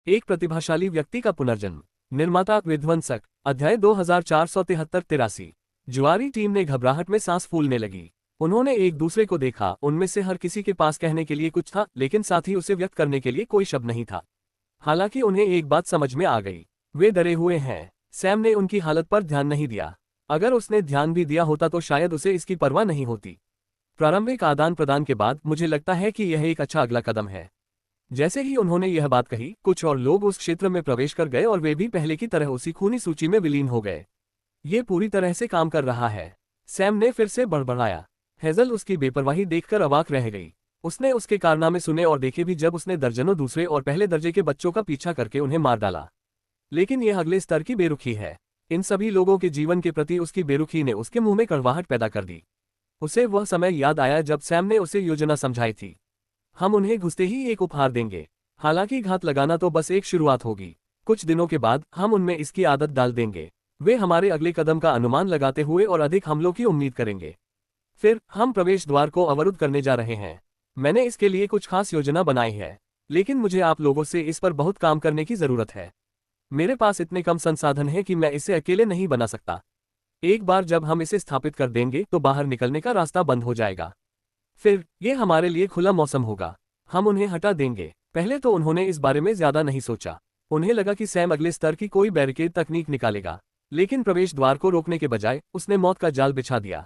एक प्रतिभाशाली व्यक्ति का पुनर्जन्म। निर्माता विध्वंसक। अध्याय 2473-83। जुआरी टीम ने घबराहट में सांस फूलने लगी। उन्होंने एक दूसरे को देखा, उनमें से हर किसी के पास कहने के लिए कुछ था, लेकिन साथ ही उसे व्यक्त करने के लिए कोई शब्द नहीं था। हालांकि उन्हें एक बात समझ में आ गई, वे डरे हुए हैं। सैम ने उनकी हालत पर ध्यान नहीं दिया। अगर उसने ध्यान भी दिया होता तो शायद उसे इसकी परवाह नहीं होती। प्रारंभिक आदान प्रदान के बाद मुझे लगता है कि यह एक अच्छा अगला कदम है। जैसे ही उन्होंने यह बात कही, कुछ और लोग उस क्षेत्र में प्रवेश कर गए और वे भी पहले की तरह उसी खूनी सूची में विलीन हो गए। ये पूरी तरह से काम कर रहा है, सैम ने फिर से बड़बड़ाया। हेजल उसकी बेपरवाही देखकर अवाक रह गई। उसने उसके कारनामे सुने और देखे भी, जब उसने दर्जनों दूसरे और पहले दर्जे के बच्चों का पीछा करके उन्हें मार डाला। लेकिन यह अगले स्तर की बेरुखी है। इन सभी लोगों के जीवन के प्रति उसकी बेरुखी ने उसके मुंह में कड़वाहट पैदा कर दी। उसे वह समय याद आया जब सैम ने उसे योजना समझाई थी। हम उन्हें घुसते ही एक उपहार देंगे। हालांकि घात लगाना तो बस एक शुरुआत होगी। कुछ दिनों के बाद हम उनमें इसकी आदत डाल देंगे। वे हमारे अगले कदम का अनुमान लगाते हुए और अधिक हमलों की उम्मीद करेंगे। फिर हम प्रवेश द्वार को अवरुद्ध करने जा रहे हैं। मैंने इसके लिए कुछ खास योजना बनाई है, लेकिन मुझे आप लोगों से इस पर बहुत काम करने की जरूरत है। मेरे पास इतने कम संसाधन हैं कि मैं इसे अकेले नहीं बना सकता। एक बार जब हम इसे स्थापित कर देंगे तो बाहर निकलने का रास्ता बंद हो जाएगा। फिर ये हमारे लिए खुला मौसम होगा। हम उन्हें हटा देंगे। पहले तो उन्होंने इस बारे में ज्यादा नहीं सोचा। उन्हें लगा कि सैम अगले स्तर की कोई बैरिकेड तकनीक निकालेगा, लेकिन प्रवेश द्वार को रोकने के बजाय उसने मौत का जाल बिछा दिया।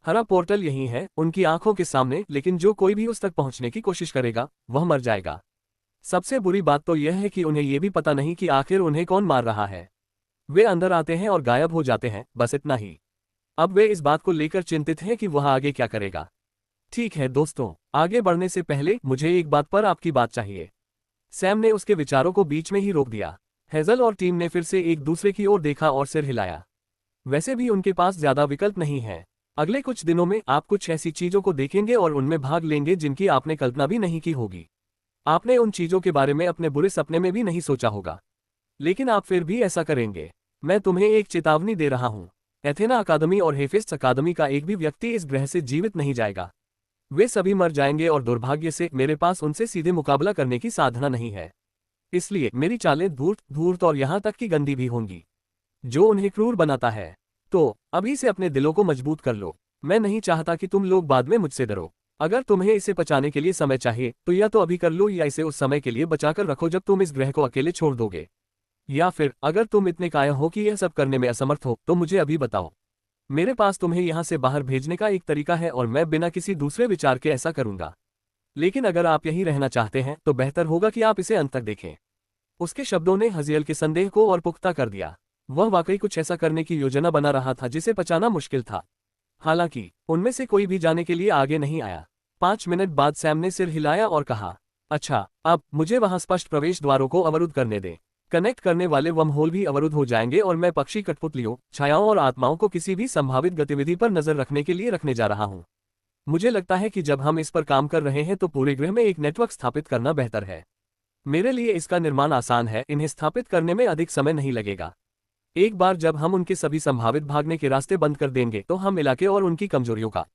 हरा पोर्टल यही है, उनकी आंखों के सामने, लेकिन जो कोई भी उस तक पहुंचने की कोशिश करेगा वह मर जाएगा। सबसे बुरी बात तो यह है कि उन्हें यह भी पता नहीं कि आखिर उन्हें कौन मार रहा है। वे अंदर आते हैं और गायब हो जाते हैं, बस इतना ही। अब वे इस बात को लेकर चिंतित हैं कि वह आगे क्या करेगा। ठीक है दोस्तों, आगे बढ़ने से पहले मुझे एक बात पर आपकी बात चाहिए। सैम ने उसके विचारों को बीच में ही रोक दिया। हेजल और टीम ने फिर से एक दूसरे की ओर देखा और सिर हिलाया। वैसे भी उनके पास ज्यादा विकल्प नहीं है। अगले कुछ दिनों में आप कुछ ऐसी चीजों को देखेंगे और उनमें भाग लेंगे जिनकी आपने कल्पना भी नहीं की होगी। आपने उन चीजों के बारे में अपने बुरे सपने में भी नहीं सोचा होगा, लेकिन आप फिर भी ऐसा करेंगे। मैं तुम्हें एक चेतावनी दे रहा हूं। एथेना अकादमी और हेफेस्ट अकादमी का एक भी व्यक्ति इस ग्रह से जीवित नहीं जाएगा। वे सभी मर जाएंगे और दुर्भाग्य से मेरे पास उनसे सीधे मुकाबला करने की साधना नहीं है। इसलिए मेरी चालें धूर्त और यहां तक कि गंदी भी होंगी, जो उन्हें क्रूर बनाता है। तो अभी से अपने दिलों को मजबूत कर लो। मैं नहीं चाहता कि तुम लोग बाद में मुझसे डरो। अगर तुम्हें इसे पचाने के लिए समय चाहिए तो या तो अभी कर लो, या इसे उस समय के लिए बचाकर रखो जब तुम इस ग्रह को अकेले छोड़ दोगे। या फिर अगर तुम इतने कायर हो कि यह सब करने में असमर्थ हो तो मुझे अभी बताओ। मेरे पास तुम्हें यहां से बाहर भेजने का एक तरीका है और मैं बिना किसी दूसरे विचार के ऐसा करूंगा। लेकिन अगर आप यहीं रहना चाहते हैं तो बेहतर होगा कि आप इसे अंत तक देखें। उसके शब्दों ने हजियल के संदेह को और पुख्ता कर दिया। वह वाकई कुछ ऐसा करने की योजना बना रहा था जिसे पचाना मुश्किल था। हालांकि उनमें से कोई भी जाने के लिए आगे नहीं आया। 5 मिनट बाद सैम ने सिर हिलाया और कहा, अच्छा, अब मुझे वहां स्पष्ट प्रवेश द्वारों को अवरुद्ध करने दें। कनेक्ट करने वाले वर्महोल भी अवरुद्ध हो जाएंगे और मैं पक्षी कठपुतलियों, छायाओं और आत्माओं को किसी भी संभावित गतिविधि पर नजर रखने के लिए रखने जा रहा हूं। मुझे लगता है कि जब हम इस पर काम कर रहे हैं तो पूरे ग्रह में एक नेटवर्क स्थापित करना बेहतर है। मेरे लिए इसका निर्माण आसान है, इन्हें स्थापित करने में अधिक समय नहीं लगेगा। एक बार जब हम उनके सभी संभावित भागने के रास्ते बंद कर देंगे तो हम इलाके और उनकी कमजोरियों का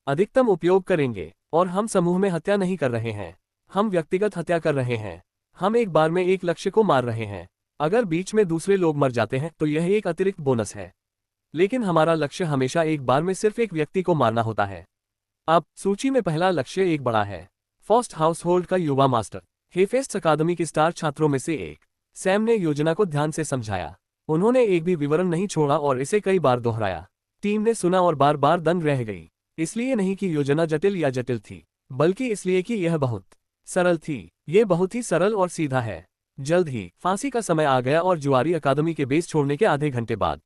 अधिकतम उपयोग करेंगे। और हम समूह में हत्या नहीं कर रहे हैं, हम व्यक्तिगत हत्या कर रहे हैं। हम एक बार में एक लक्ष्य को मार रहे हैं। अगर बीच में दूसरे लोग मर जाते हैं तो यह एक अतिरिक्त बोनस है, लेकिन हमारा लक्ष्य हमेशा एक बार में सिर्फ एक व्यक्ति को मारना होता है। अब सूची में पहला लक्ष्य एक बड़ा है, फॉस्ट हाउसहोल्ड का युवा मास्टर, हेफेस्ट अकादमी के स्टार छात्रों में से एक। सैम ने योजना को ध्यान से समझाया। उन्होंने एक भी विवरण नहीं छोड़ा और इसे कई बार दोहराया। टीम ने सुना और बार बार दंग रह गई। इसलिए नहीं कि योजना जटिल या जटिल थी, बल्कि इसलिए कि यह बहुत सरल थी। ये बहुत ही सरल और सीधा है। जल्द ही फांसी का समय आ गया और जुआरी अकादमी के बेस छोड़ने के आधे घंटे बाद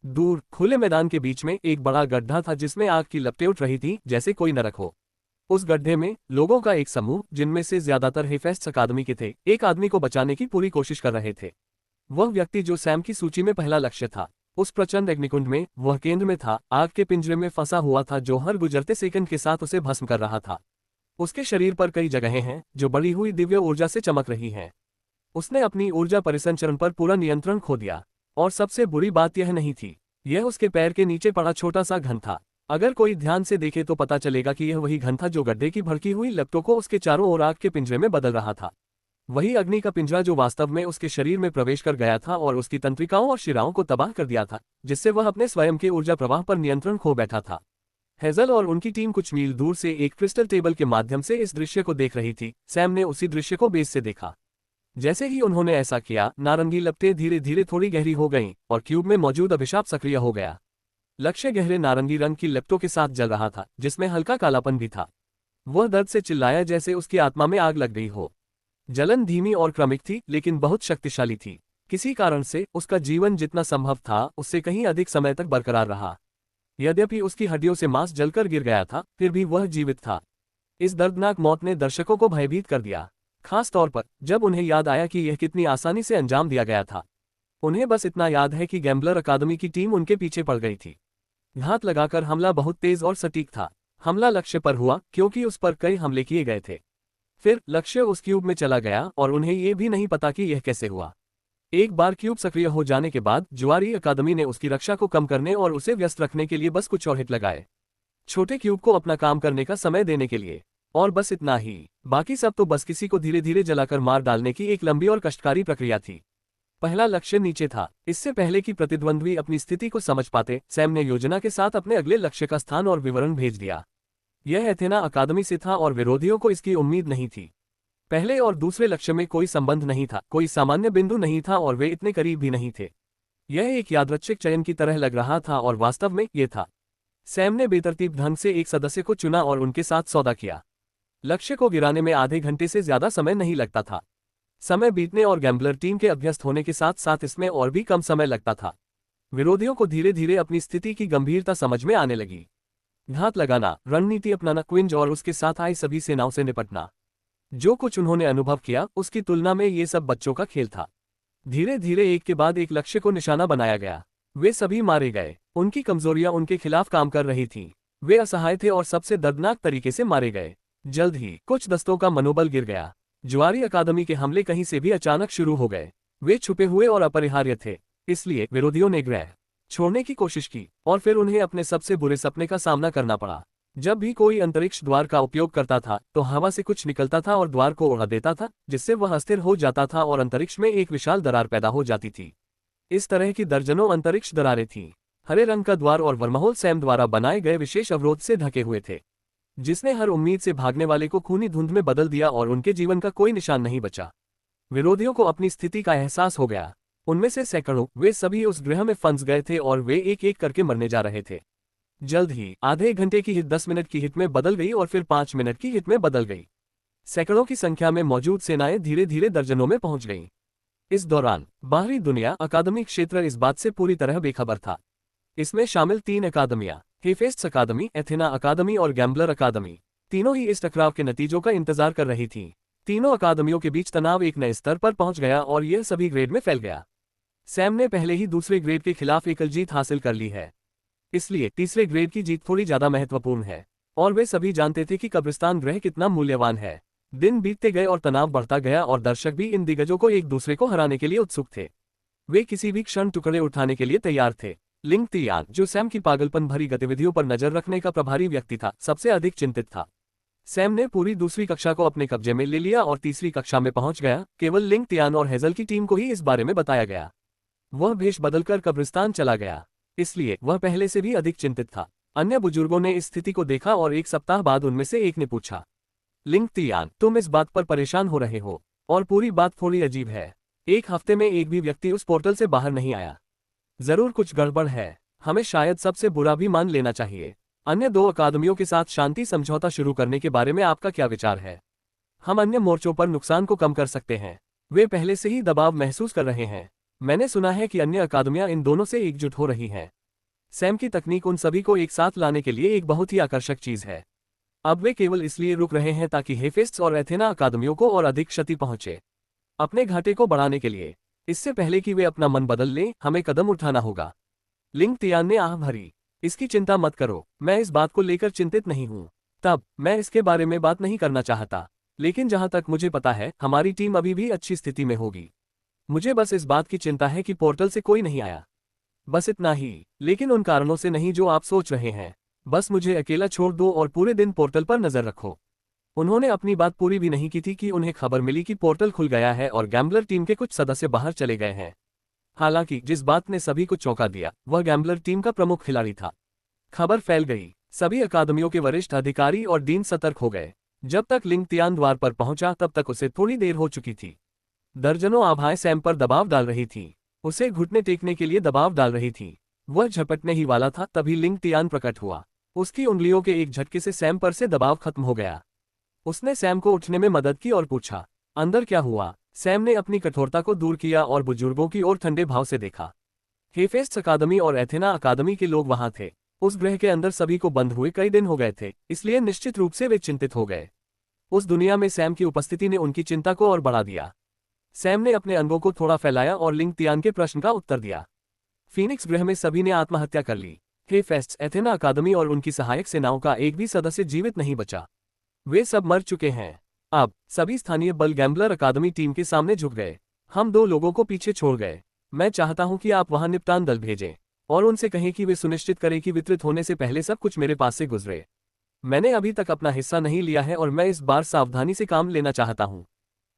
दूर खुले मैदान के बीच में एक बड़ा गड्ढा था जिसमें आग की लपटें उठ रही थी जैसे कोई नरक हो। उस गड्ढे में लोगों का एक समूह, जिनमें से ज्यादातर हेफेस्ट अकादमी के थे, एक आदमी को बचाने की पूरी कोशिश कर रहे थे। वह व्यक्ति जो सैम की सूची में पहला लक्ष्य था, उस प्रचंड अग्निकुंड में वह केंद्र में था, आग के पिंजरे में फंसा हुआ था जो हर गुजरते सेकंड के साथ उसे भस्म कर रहा था। उसके शरीर पर कई जगहें हैं जो बढ़ी हुई दिव्य ऊर्जा से चमक रही हैं। उसने अपनी ऊर्जा परिसंचरण पर पूरा नियंत्रण खो दिया। और सबसे बुरी बात यह नहीं थी, यह उसके पैर के नीचे पड़ा छोटा सा घन था। अगर कोई ध्यान से देखे तो पता चलेगा कि यह वही घन था जो गड्ढे की भड़की हुई लपटों को उसके चारों ओर आग के पिंजरे में बदल रहा था। वही अग्नि का पिंजरा जो वास्तव में उसके शरीर में प्रवेश कर गया था और उसकी तंत्रिकाओं और शिराओं को तबाह कर दिया था, जिससे वह अपने स्वयं के ऊर्जा प्रवाह पर नियंत्रण खो बैठा था। हेजल और उनकी टीम कुछ मील दूर से एक क्रिस्टल टेबल के माध्यम से इस दृश्य को देख रही थी। सैम ने उसी दृश्य को बेस से देखा। जैसे ही उन्होंने ऐसा किया, नारंगी लपटें धीरे धीरे थोड़ी गहरी हो गईं और क्यूब में मौजूद अभिशाप सक्रिय हो गया। लक्ष्य गहरे नारंगी रंग की लपटों के साथ जल रहा था, जिसमें हल्का कालापन भी था। वह दर्द से चिल्लाया जैसे उसकी आत्मा में आग लग गई हो। जलन धीमी और क्रमिक थी, लेकिन बहुत शक्तिशाली थी। किसी कारण से उसका जीवन जितना संभव था उससे कहीं अधिक समय तक बरकरार रहा। यद्यपि उसकी हड्डियों से मांस जलकर गिर गया था, फिर भी वह जीवित था। इस दर्दनाक मौत ने दर्शकों को भयभीत कर दिया, खास तौर पर जब उन्हें याद आया कि यह कितनी आसानी से अंजाम दिया गया था। उन्हें बस इतना याद है कि गैम्बलर अकादमी की टीम उनके पीछे पड़ गई थी। घात लगाकर हमला बहुत तेज और सटीक था। हमला लक्ष्य पर हुआ क्योंकि उस पर कई हमले किए गए थे। फिर लक्ष्य उस क्यूब में चला गया और उन्हें ये भी नहीं पता कि यह कैसे हुआ। एक बार क्यूब सक्रिय हो जाने के बाद जुआरी अकादमी ने उसकी रक्षा को कम करने और उसे व्यस्त रखने के लिए बस कुछ और हिट लगाए, छोटे क्यूब को अपना काम करने का समय देने के लिए। और बस इतना ही, बाकी सब तो बस किसी को धीरे धीरे जलाकर मार डालने की एक लंबी और कष्टकारी प्रक्रिया थी। पहला लक्ष्य नीचे था। इससे पहले कि प्रतिद्वंद्वी अपनी स्थिति को समझ पाते, सैम ने योजना के साथ अपने अगले लक्ष्य का स्थान और विवरण भेज दिया। यह एथेना अकादमी से था और विरोधियों को इसकी उम्मीद नहीं थी। पहले और दूसरे लक्ष्य में कोई संबंध नहीं था, कोई सामान्य बिंदु नहीं था और वे इतने करीब भी नहीं थे। यह एक यादृच्छिक चयन की तरह लग रहा था और वास्तव में ये था। सैम ने बेतरतीब ढंग से एक सदस्य को चुना और उनके साथ सौदा किया। लक्ष्य को गिराने में आधे घंटे से ज्यादा समय नहीं लगता था। समय बीतने और गैम्बलर टीम के अभ्यस्त होने के साथ साथ इसमें और भी कम समय लगता था। विरोधियों को धीरे धीरे अपनी स्थिति की गंभीरता समझ में आने लगी। घात लगाना, रणनीति अपनाना, क्विंज और उसके साथ आई सभी सेनाओं से निपटना। जो कुछ उन्होंने अनुभव किया उसकी तुलना में ये सब बच्चों का खेल था। धीरे धीरे एक के बाद एक लक्ष्य को निशाना बनाया गया। वे सभी मारे गए। उनकी कमजोरियां उनके खिलाफ काम कर रही थीं। वे असहाय थे और सबसे दर्दनाक तरीके से मारे गए। जल्द ही कुछ दस्तों का मनोबल गिर गया। जुआरी अकादमी के हमले कहीं से भी अचानक शुरू हो गए। वे छुपे हुए और अपरिहार्य थे, इसलिए विरोधियों ने ग्रह छोड़ने की कोशिश की और फिर उन्हें अपने सबसे बुरे सपने का सामना करना पड़ा। जब भी कोई अंतरिक्ष द्वार का उपयोग करता था तो हवा से कुछ निकलता था और द्वार को उड़ा देता था, जिससे वह अस्थिर हो जाता था और अंतरिक्ष में एक विशाल दरार पैदा हो जाती थी। इस तरह की दर्जनों अंतरिक्ष दरारें थीं। हरे रंग का द्वार और वर्महोल सैम द्वारा बनाए गए विशेष अवरोध से ढके हुए थे, जिसने हर उम्मीद से भागने वाले को खूनी धुंध में बदल दिया और उनके जीवन का कोई निशान नहीं बचा। विरोधियों को अपनी स्थिति का एहसास हो गया। उनमें से सैकड़ों, वे सभी उस गृह में फंस गए थे और वे एक एक करके मरने जा रहे थे। जल्द ही आधे घंटे की हिट 10 मिनट की हिट में बदल गई और फिर 5 मिनट की हिट में बदल गई। सैकड़ों की संख्या में मौजूद सेनाएं धीरे धीरे दर्जनों में पहुंच गईं। इस दौरान बाहरी दुनिया, अकादमिक क्षेत्र इस बात से पूरी तरह बेखबर था। इसमें शामिल 3 अकादमियां, हेफेस्ट्स अकादमी, एथेना अकादमी और गैम्बलर अकादमी, तीनों ही इस टकराव के नतीजों का इंतजार कर रही थीं। तीनों अकादमियों के बीच तनाव एक नए स्तर पर पहुंच गया और यह सभी ग्रेड में फैल गया। सैम ने पहले ही दूसरे ग्रेड के खिलाफ एकल जीत हासिल कर ली है, इसलिए तीसरे ग्रेड की जीत थोड़ी ज्यादा महत्वपूर्ण है। और वे सभी जानते थे कि कब्रिस्तान ग्रह कितना मूल्यवान है। दिन बीतते गए और तनाव बढ़ता गया और दर्शक भी इन दिग्गजों को एक दूसरे को हराने के लिए उत्सुक थे। वे किसी भी क्षण टुकड़े उठाने के लिए तैयार थे। लिंग तियान, जो सैम की पागलपन भरी गतिविधियों पर नजर रखने का प्रभारी व्यक्ति था, सबसे अधिक चिंतित था। सैम ने पूरी दूसरी कक्षा को अपने कब्जे में ले लिया और तीसरी कक्षा में पहुंच गया। केवल लिंग तियान और हेजल की टीम को ही इस बारे में बताया गया। वह भेष बदलकर कब्रिस्तान चला गया, इसलिए वह पहले से भी अधिक चिंतित था। अन्य बुजुर्गों ने इस स्थिति को देखा और एक सप्ताह बाद उनमें से एक ने पूछा, लिंग तियान, तुम इस बात पर परेशान हो रहे हो और पूरी बात थोड़ी अजीब है। एक हफ्ते में एक भी व्यक्ति उस पोर्टल से बाहर नहीं आया। जरूर कुछ गड़बड़ है। हमें शायद सबसे बुरा भी मान लेना चाहिए। अन्य 2 अकादमियों के साथ शांति समझौता शुरू करने के बारे में आपका क्या विचार है? हम अन्य मोर्चों पर नुकसान को कम कर सकते हैं। वे पहले से ही दबाव महसूस कर रहे हैं। मैंने सुना है कि अन्य अकादमियां इन दोनों से एकजुट हो रही हैं। सैम की तकनीक उन सभी को एक साथ लाने के लिए एक बहुत ही आकर्षक चीज है। अब वे केवल इसलिए रुक रहे हैं ताकि हेफेस्ट्स और एथेना अकादमियों को और अधिक क्षति पहुंचे, अपने घाटे को बढ़ाने के लिए। इससे पहले कि वे अपना मन बदल लें, हमें कदम उठाना होगा। लिंग तियान ने आह भरी, इसकी चिंता मत करो, मैं इस बात को लेकर चिंतित नहीं हूँ। तब मैं इसके बारे में बात नहीं करना चाहता, लेकिन जहां तक मुझे पता है हमारी टीम अभी भी अच्छी स्थिति में होगी। मुझे बस इस बात की चिंता है कि पोर्टल से कोई नहीं आया, बस इतना ही। लेकिन उन कारणों से नहीं जो आप सोच रहे हैं। बस मुझे अकेला छोड़ दो और पूरे दिन पोर्टल पर नजर रखो। उन्होंने अपनी बात पूरी भी नहीं की थी कि उन्हें खबर मिली कि पोर्टल खुल गया है और गैम्बलर टीम के कुछ सदस्य बाहर चले गए हैं। हालांकि जिस बात ने सभी को चौंका दिया वह गैम्बलर टीम का प्रमुख खिलाड़ी था। खबर फैल गई, सभी अकादमियों के वरिष्ठ अधिकारी और डीन सतर्क हो गए। जब तक लिंग तियान द्वार पर पहुंचा तब तक उसे थोड़ी देर हो चुकी थी। दर्जनों आभाएं सैम पर दबाव डाल रही थीं, उसे घुटने टेकने के लिए दबाव डाल रही थीं। वह झपटने ही वाला था तभी लिंग तियान प्रकट हुआ। उसकी उंगलियों के एक झटके से सैम पर से दबाव खत्म हो गया। उसने सैम को उठने में मदद की और पूछा, अंदर क्या हुआ? सैम ने अपनी कठोरता को दूर किया और बुजुर्गों की ओर ठंडे भाव से देखा। हेफेस्ट अकादमी और एथेना अकादमी के लोग वहां थे। उस ग्रह के अंदर सभी को बंद हुए कई दिन हो गए थे, इसलिए निश्चित रूप से वे चिंतित हो गए। उस दुनिया में सैम की उपस्थिति ने उनकी चिंता को और बढ़ा दिया। सैम ने अपने अंगों को थोड़ा फैलाया और लिंग तियान के प्रश्न का उत्तर दिया। फीनिक्स ग्रह में सभी ने आत्महत्या कर ली। हेफेस्ट, एथेना अकादमी और उनकी सहायक सेनाओं का एक भी सदस्य जीवित नहीं बचा। वे सब मर चुके हैं। अब सभी स्थानीय बल गैम्बलर अकादमी टीम के सामने झुक गए। हम 2 लोगों को पीछे छोड़ गए। मैं चाहता हूं कि आप वहां निपटान दल भेजें और उनसे कहें कि वे सुनिश्चित करें कि वितरित होने से पहले सब कुछ मेरे पास से गुजरे। मैंने अभी तक अपना हिस्सा नहीं लिया है और मैं इस बार सावधानी से काम लेना चाहता हूं।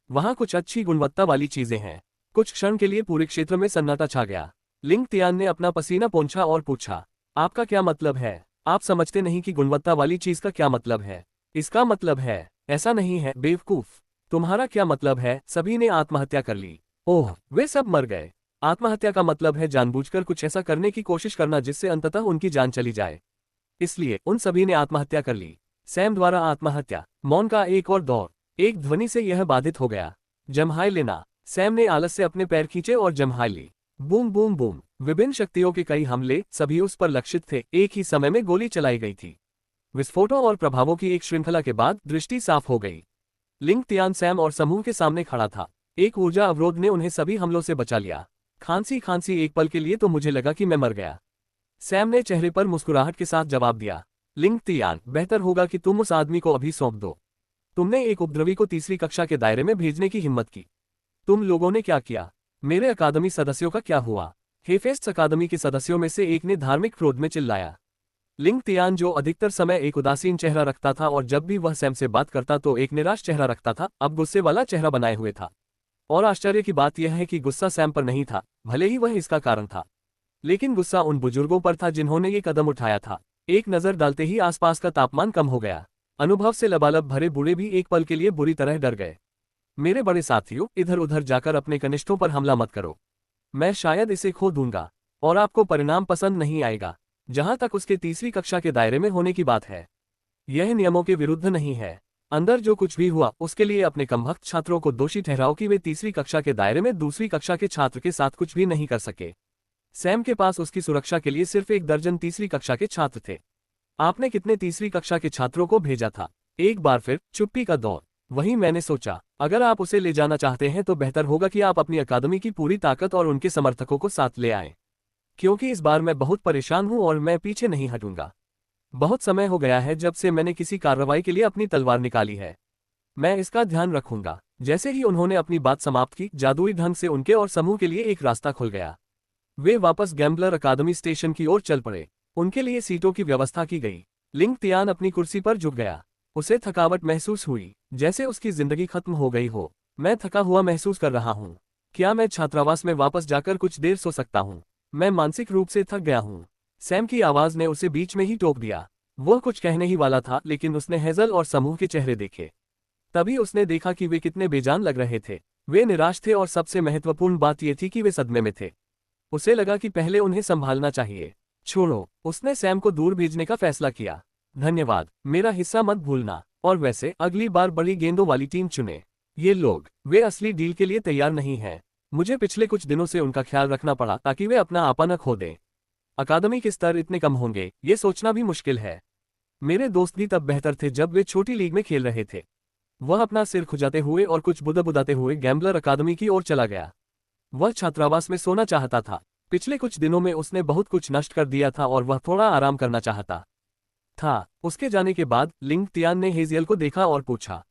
वहां कुछ अच्छी गुणवत्ता वाली चीजें हैं। कुछ क्षण के लिए पूरे क्षेत्र में सन्नाटा छा गया। लिंग तियान ने अपना पसीना पोंछा और पूछा, आपका क्या मतलब है? आप समझते नहीं कि गुणवत्ता वाली चीज का क्या मतलब है? इसका मतलब है ऐसा नहीं है बेवकूफ। तुम्हारा क्या मतलब है? सभी ने आत्महत्या कर ली। ओह, वे सब मर गए। आत्महत्या का मतलब है जानबूझकर कुछ ऐसा करने की कोशिश करना जिससे अंततः उनकी जान चली जाए। इसलिए उन सभी ने आत्महत्या कर ली। सैम द्वारा आत्महत्या। मौन का एक और दौर। एक ध्वनि से यह बाधित हो गया, जम्हाई लेना। सैम ने आलस से अपने पैर खींचे और जम्हाई ली। Boom boom boom. विभिन्न शक्तियों के कई हमले, सभी उस पर लक्षित थे। एक ही समय में गोली चलाई गई थी। विस्फोटों और प्रभावों की एक श्रृंखला के बाद दृष्टि साफ हो गई। लिंग तियान सैम और समूह के सामने खड़ा था। एक ऊर्जा अवरोध ने उन्हें सभी हमलों से बचा लिया। खांसी खांसी, एक पल के लिए तो मुझे लगा कि मैं मर गया। सैम ने चेहरे पर मुस्कुराहट के साथ जवाब दिया, लिंग तियान, बेहतर होगा कि तुम उस आदमी को अभी सौंप दो। तुमने एक उपद्रवी को तीसरी कक्षा के दायरे में भेजने की हिम्मत की। तुम लोगों ने क्या किया? मेरे अकादमी सदस्यों का क्या हुआ? हेफेस्ट अकादमी के सदस्यों में से एक ने धार्मिक क्रोध में चिल्लाया। लिंग तियान, जो अधिकतर समय एक उदासीन चेहरा रखता था और जब भी वह सैम से बात करता तो एक निराश चेहरा रखता था, अब गुस्से वाला चेहरा बनाए हुए था। और आश्चर्य की बात यह है कि गुस्सा सैम पर नहीं था, भले ही वह इसका कारण था, लेकिन गुस्सा उन बुजुर्गों पर था जिन्होंने ये कदम उठाया था। एक नजर डालते ही आसपास का तापमान कम हो गया। अनुभव से लबालब भरे बूढ़े भी एक पल के लिए बुरी तरह डर गए। मेरे बड़े साथियों, इधर उधर जाकर अपने कनिष्ठों पर हमला मत करो। मैं शायद इसे खो दूंगा और आपको परिणाम पसंद नहीं आएगा। जहां तक उसके तीसरी कक्षा के दायरे में होने की बात है, यह नियमों के विरुद्ध नहीं है। अंदर जो कुछ भी हुआ उसके लिए अपने कमबख्त छात्रों को दोषी ठहराओ कि वे तीसरी कक्षा के दायरे में दूसरी कक्षा के छात्र के साथ कुछ भी नहीं कर सके। सैम के पास उसकी सुरक्षा के लिए सिर्फ 1 दर्जन तीसरी कक्षा के छात्र थे। आपने कितने तीसरी कक्षा के छात्रों को भेजा था? एक बार फिर चुप्पी का दौर। वहीं मैंने सोचा, अगर आप उसे ले जाना चाहते हैं तो बेहतर होगा कि आप अपनी अकादमी की पूरी ताकत और उनके समर्थकों को साथ ले आएं, क्योंकि इस बार मैं बहुत परेशान हूं और मैं पीछे नहीं हटूंगा। बहुत समय हो गया है जब से मैंने किसी कार्रवाई के लिए अपनी तलवार निकाली है। मैं इसका ध्यान रखूंगा। जैसे ही उन्होंने अपनी बात समाप्त की, जादुई ढंग से उनके और समूह के लिए एक रास्ता खुल गया। वे वापस गैम्बलर अकादमी स्टेशन की ओर चल पड़े। उनके लिए सीटों की व्यवस्था की गई। लिंग तियान अपनी कुर्सी पर झुक गया। उसे थकावट महसूस हुई, जैसे उसकी जिंदगी खत्म हो गई हो। मैं थका हुआ महसूस कर रहा हूँ। क्या मैं छात्रावास में वापस जाकर कुछ देर सो सकता हूँ? मैं मानसिक रूप से थक गया हूँ। सैम की आवाज ने उसे बीच में ही टोक दिया। वह कुछ कहने ही वाला था, लेकिन उसने हेजल और समूह के चेहरे देखे। तभी उसने देखा कि वे कितने बेजान लग रहे थे। वे निराश थे और सबसे महत्वपूर्ण बात यह थी कि वे सदमे में थे। उसे लगा कि पहले उन्हें संभालना चाहिए। छोड़ो, उसने सैम को दूर भेजने का फैसला किया। धन्यवाद, मेरा हिस्सा मत भूलना। और वैसे अगली बार बड़ी गेंदों वाली टीम चुने। ये लोग, वे असली डील के लिए तैयार नहीं हैं। मुझे पिछले कुछ दिनों से उनका ख्याल रखना पड़ा ताकि वे अपना आपा न खो दें। अकादमी के स्तर इतने कम होंगे, ये सोचना भी मुश्किल है। मेरे दोस्त भी तब बेहतर थे जब वे छोटी लीग में खेल रहे थे। वह अपना सिर खुजाते हुए और कुछ बुदबुदाते हुए गैम्बलर अकादमी की ओर चला गया। वह छात्रावास में सोना चाहता था। पिछले कुछ दिनों में उसने बहुत कुछ नष्ट कर दिया था और वह थोड़ा आराम करना चाहता था। उसके जाने के बाद लिंग तियान ने हेजियल को देखा और पूछा,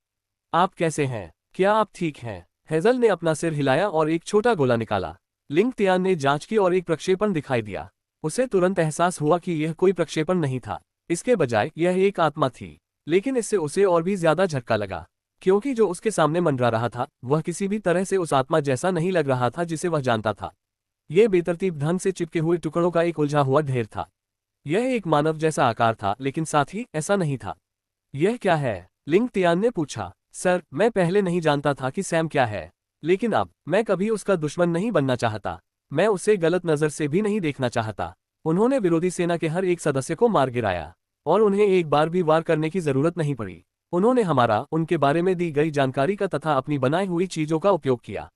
आप कैसे हैं? क्या आप ठीक हैं? हेजल ने अपना सिर हिलाया और एक छोटा गोला निकाला। लिंग तियान ने जांच की और एक प्रक्षेपण दिखाई दिया। उसे तुरंत एहसास हुआ कि यह कोई प्रक्षेपण नहीं था, इसके बजाय यह एक आत्मा थी। लेकिन इससे उसे और भी ज्यादा झटका लगा, क्योंकि जो उसके सामने मंडरा रहा था वह किसी भी तरह से उस आत्मा जैसा नहीं लग रहा था जिसे वह जानता था। यह बेतरतीब ढंग से चिपके हुए टुकड़ों का एक उलझा हुआ ढेर था। यह एक मानव जैसा आकार था, लेकिन साथ ही ऐसा नहीं था। यह क्या है? लिंग तियान ने पूछा। सर, मैं पहले नहीं जानता था कि सैम क्या है, लेकिन अब मैं कभी उसका दुश्मन नहीं बनना चाहता। मैं उसे गलत नजर से भी नहीं देखना चाहता। उन्होंने विरोधी सेना के हर एक सदस्य को मार गिराया और उन्हें एक बार भी वार करने की जरूरत नहीं पड़ी। उन्होंने हमारा, उनके बारे में दी गई जानकारी का तथा अपनी बनाई हुई चीजों का उपयोग किया।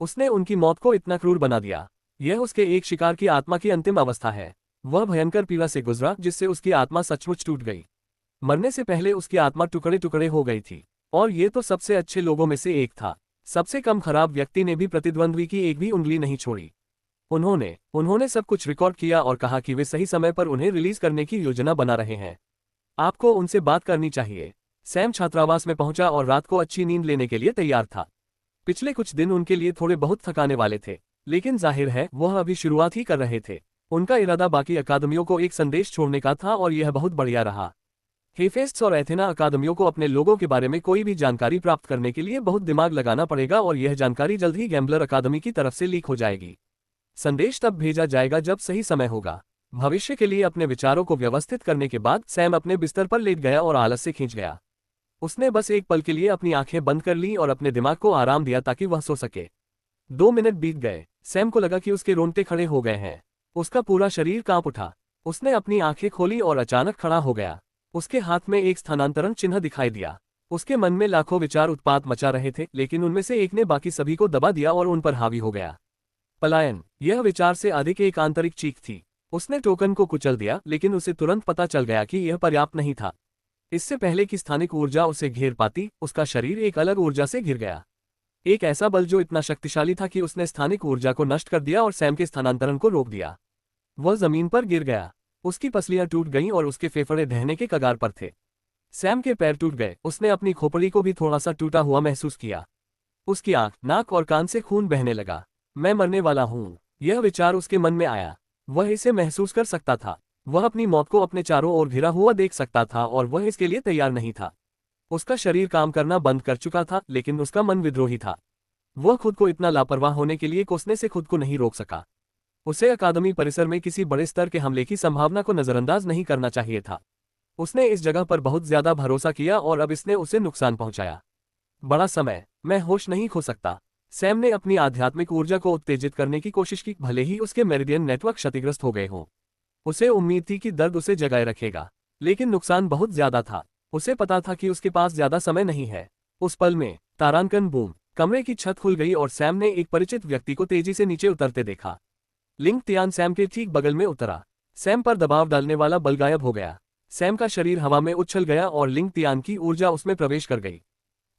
उसने उनकी मौत को इतना क्रूर बना दिया। यह उसके एक शिकार की आत्मा की अंतिम अवस्था है। वह भयंकर पीड़ा से गुजरा जिससे उसकी आत्मा सचमुच टूट गई। मरने से पहले उसकी आत्मा टुकड़े टुकड़े हो गई थी। और ये तो सबसे अच्छे लोगों में से एक था। सबसे कम खराब व्यक्ति ने भी प्रतिद्वंद्वी की एक भी उंगली नहीं छोड़ी। उन्होंने सब कुछ रिकॉर्ड किया और कहा कि वे सही समय पर उन्हें रिलीज करने की योजना बना रहे हैं। आपको उनसे बात करनी चाहिए। सैम छात्रावास में पहुंचा और रात को अच्छी नींद लेने के लिए तैयार था। पिछले कुछ दिन उनके लिए थोड़े बहुत थकाने वाले थे, लेकिन जाहिर है वह अभी शुरुआत ही कर रहे थे। उनका इरादा बाकी अकादमियों को एक संदेश छोड़ने का था और यह बहुत बढ़िया रहा। हेफेस्ट्स और एथेना अकादमियों को अपने लोगों के बारे में कोई भी जानकारी प्राप्त करने के लिए बहुत दिमाग लगाना पड़ेगा और यह जानकारी जल्द ही गैम्बलर अकादमी की तरफ से लीक हो जाएगी। संदेश तब भेजा जाएगा जब सही समय होगा। भविष्य के लिए अपने विचारों को व्यवस्थित करने के बाद सैम अपने बिस्तर पर लेट गया और आलस से खींच गया। उसने बस एक पल के लिए अपनी आंखें बंद कर ली और अपने दिमाग को आराम दिया ताकि वह सो सके। 2 मिनट बीत गए। सैम को लगा कि उसके रोंगटे खड़े हो गए हैं। उसका पूरा शरीर कांप उठा। उसने अपनी आंखें खोली और अचानक खड़ा हो गया। उसके हाथ में एक स्थानांतरण चिन्ह दिखाई दिया। उसके मन में लाखों विचार उत्पात मचा रहे थे, लेकिन उनमें से एक ने बाकी सभी को दबा दिया और उन पर हावी हो गया। पलायन। यह विचार से अधिक एक आंतरिक चीख थी। उसने टोकन को कुचल दिया, लेकिन उसे तुरंत पता चल गया कि यह पर्याप्त नहीं था। इससे पहले कि स्थानिक ऊर्जा उसे घेर पाती, उसका शरीर एक अलग ऊर्जा से घिर गया। एक ऐसा बल जो इतना शक्तिशाली था कि उसने स्थानिक ऊर्जा को नष्ट कर दिया और सैम के स्थानांतरण को रोक दिया। वह जमीन पर गिर गया। उसकी पसलियां टूट गईं और उसके फेफड़े ढहने के कगार पर थे। सैम के पैर टूट गए। उसने अपनी खोपड़ी को भी थोड़ा सा टूटा हुआ महसूस किया। उसकी आंख, नाक और कान से खून बहने लगा। मैं मरने वाला हूं, यह विचार उसके मन में आया। वह इसे महसूस कर सकता था। वह अपनी मौत को अपने चारों ओर घिरा हुआ देख सकता था और वह इसके लिए तैयार नहीं था। उसका शरीर काम करना बंद कर चुका था, लेकिन उसका मन विद्रोही था। वह खुद को इतना लापरवाह होने के लिए कोसने से खुद को नहीं रोक सका। उसे अकादमी परिसर में किसी बड़े स्तर के हमले की संभावना को नजरअंदाज नहीं करना चाहिए था। उसने इस जगह पर बहुत ज्यादा भरोसा किया और अब इसने उसे नुकसान पहुंचाया। बड़ा समय, मैं होश नहीं खो सकता। सैम ने अपनी आध्यात्मिक ऊर्जा को उत्तेजित करने की कोशिश की, भले ही उसके मेरिडियन नेटवर्क क्षतिग्रस्त हो गए हों। उसे उम्मीद थी कि दर्द उसे जगाए रखेगा, लेकिन नुकसान बहुत ज्यादा था। उसे पता था कि उसके पास ज्यादा समय नहीं है। उस पल में तारांकन बूम, कमरे की छत खुल गई और सैम ने एक परिचित व्यक्ति को तेजी से नीचे उतरते देखा। लिंग तियान सैम के ठीक बगल में उतरा। सैम पर दबाव डालने वाला बल गायब हो गया। सैम का शरीर हवा में उछल गया और लिंग तियान की ऊर्जा उसमें प्रवेश कर गई।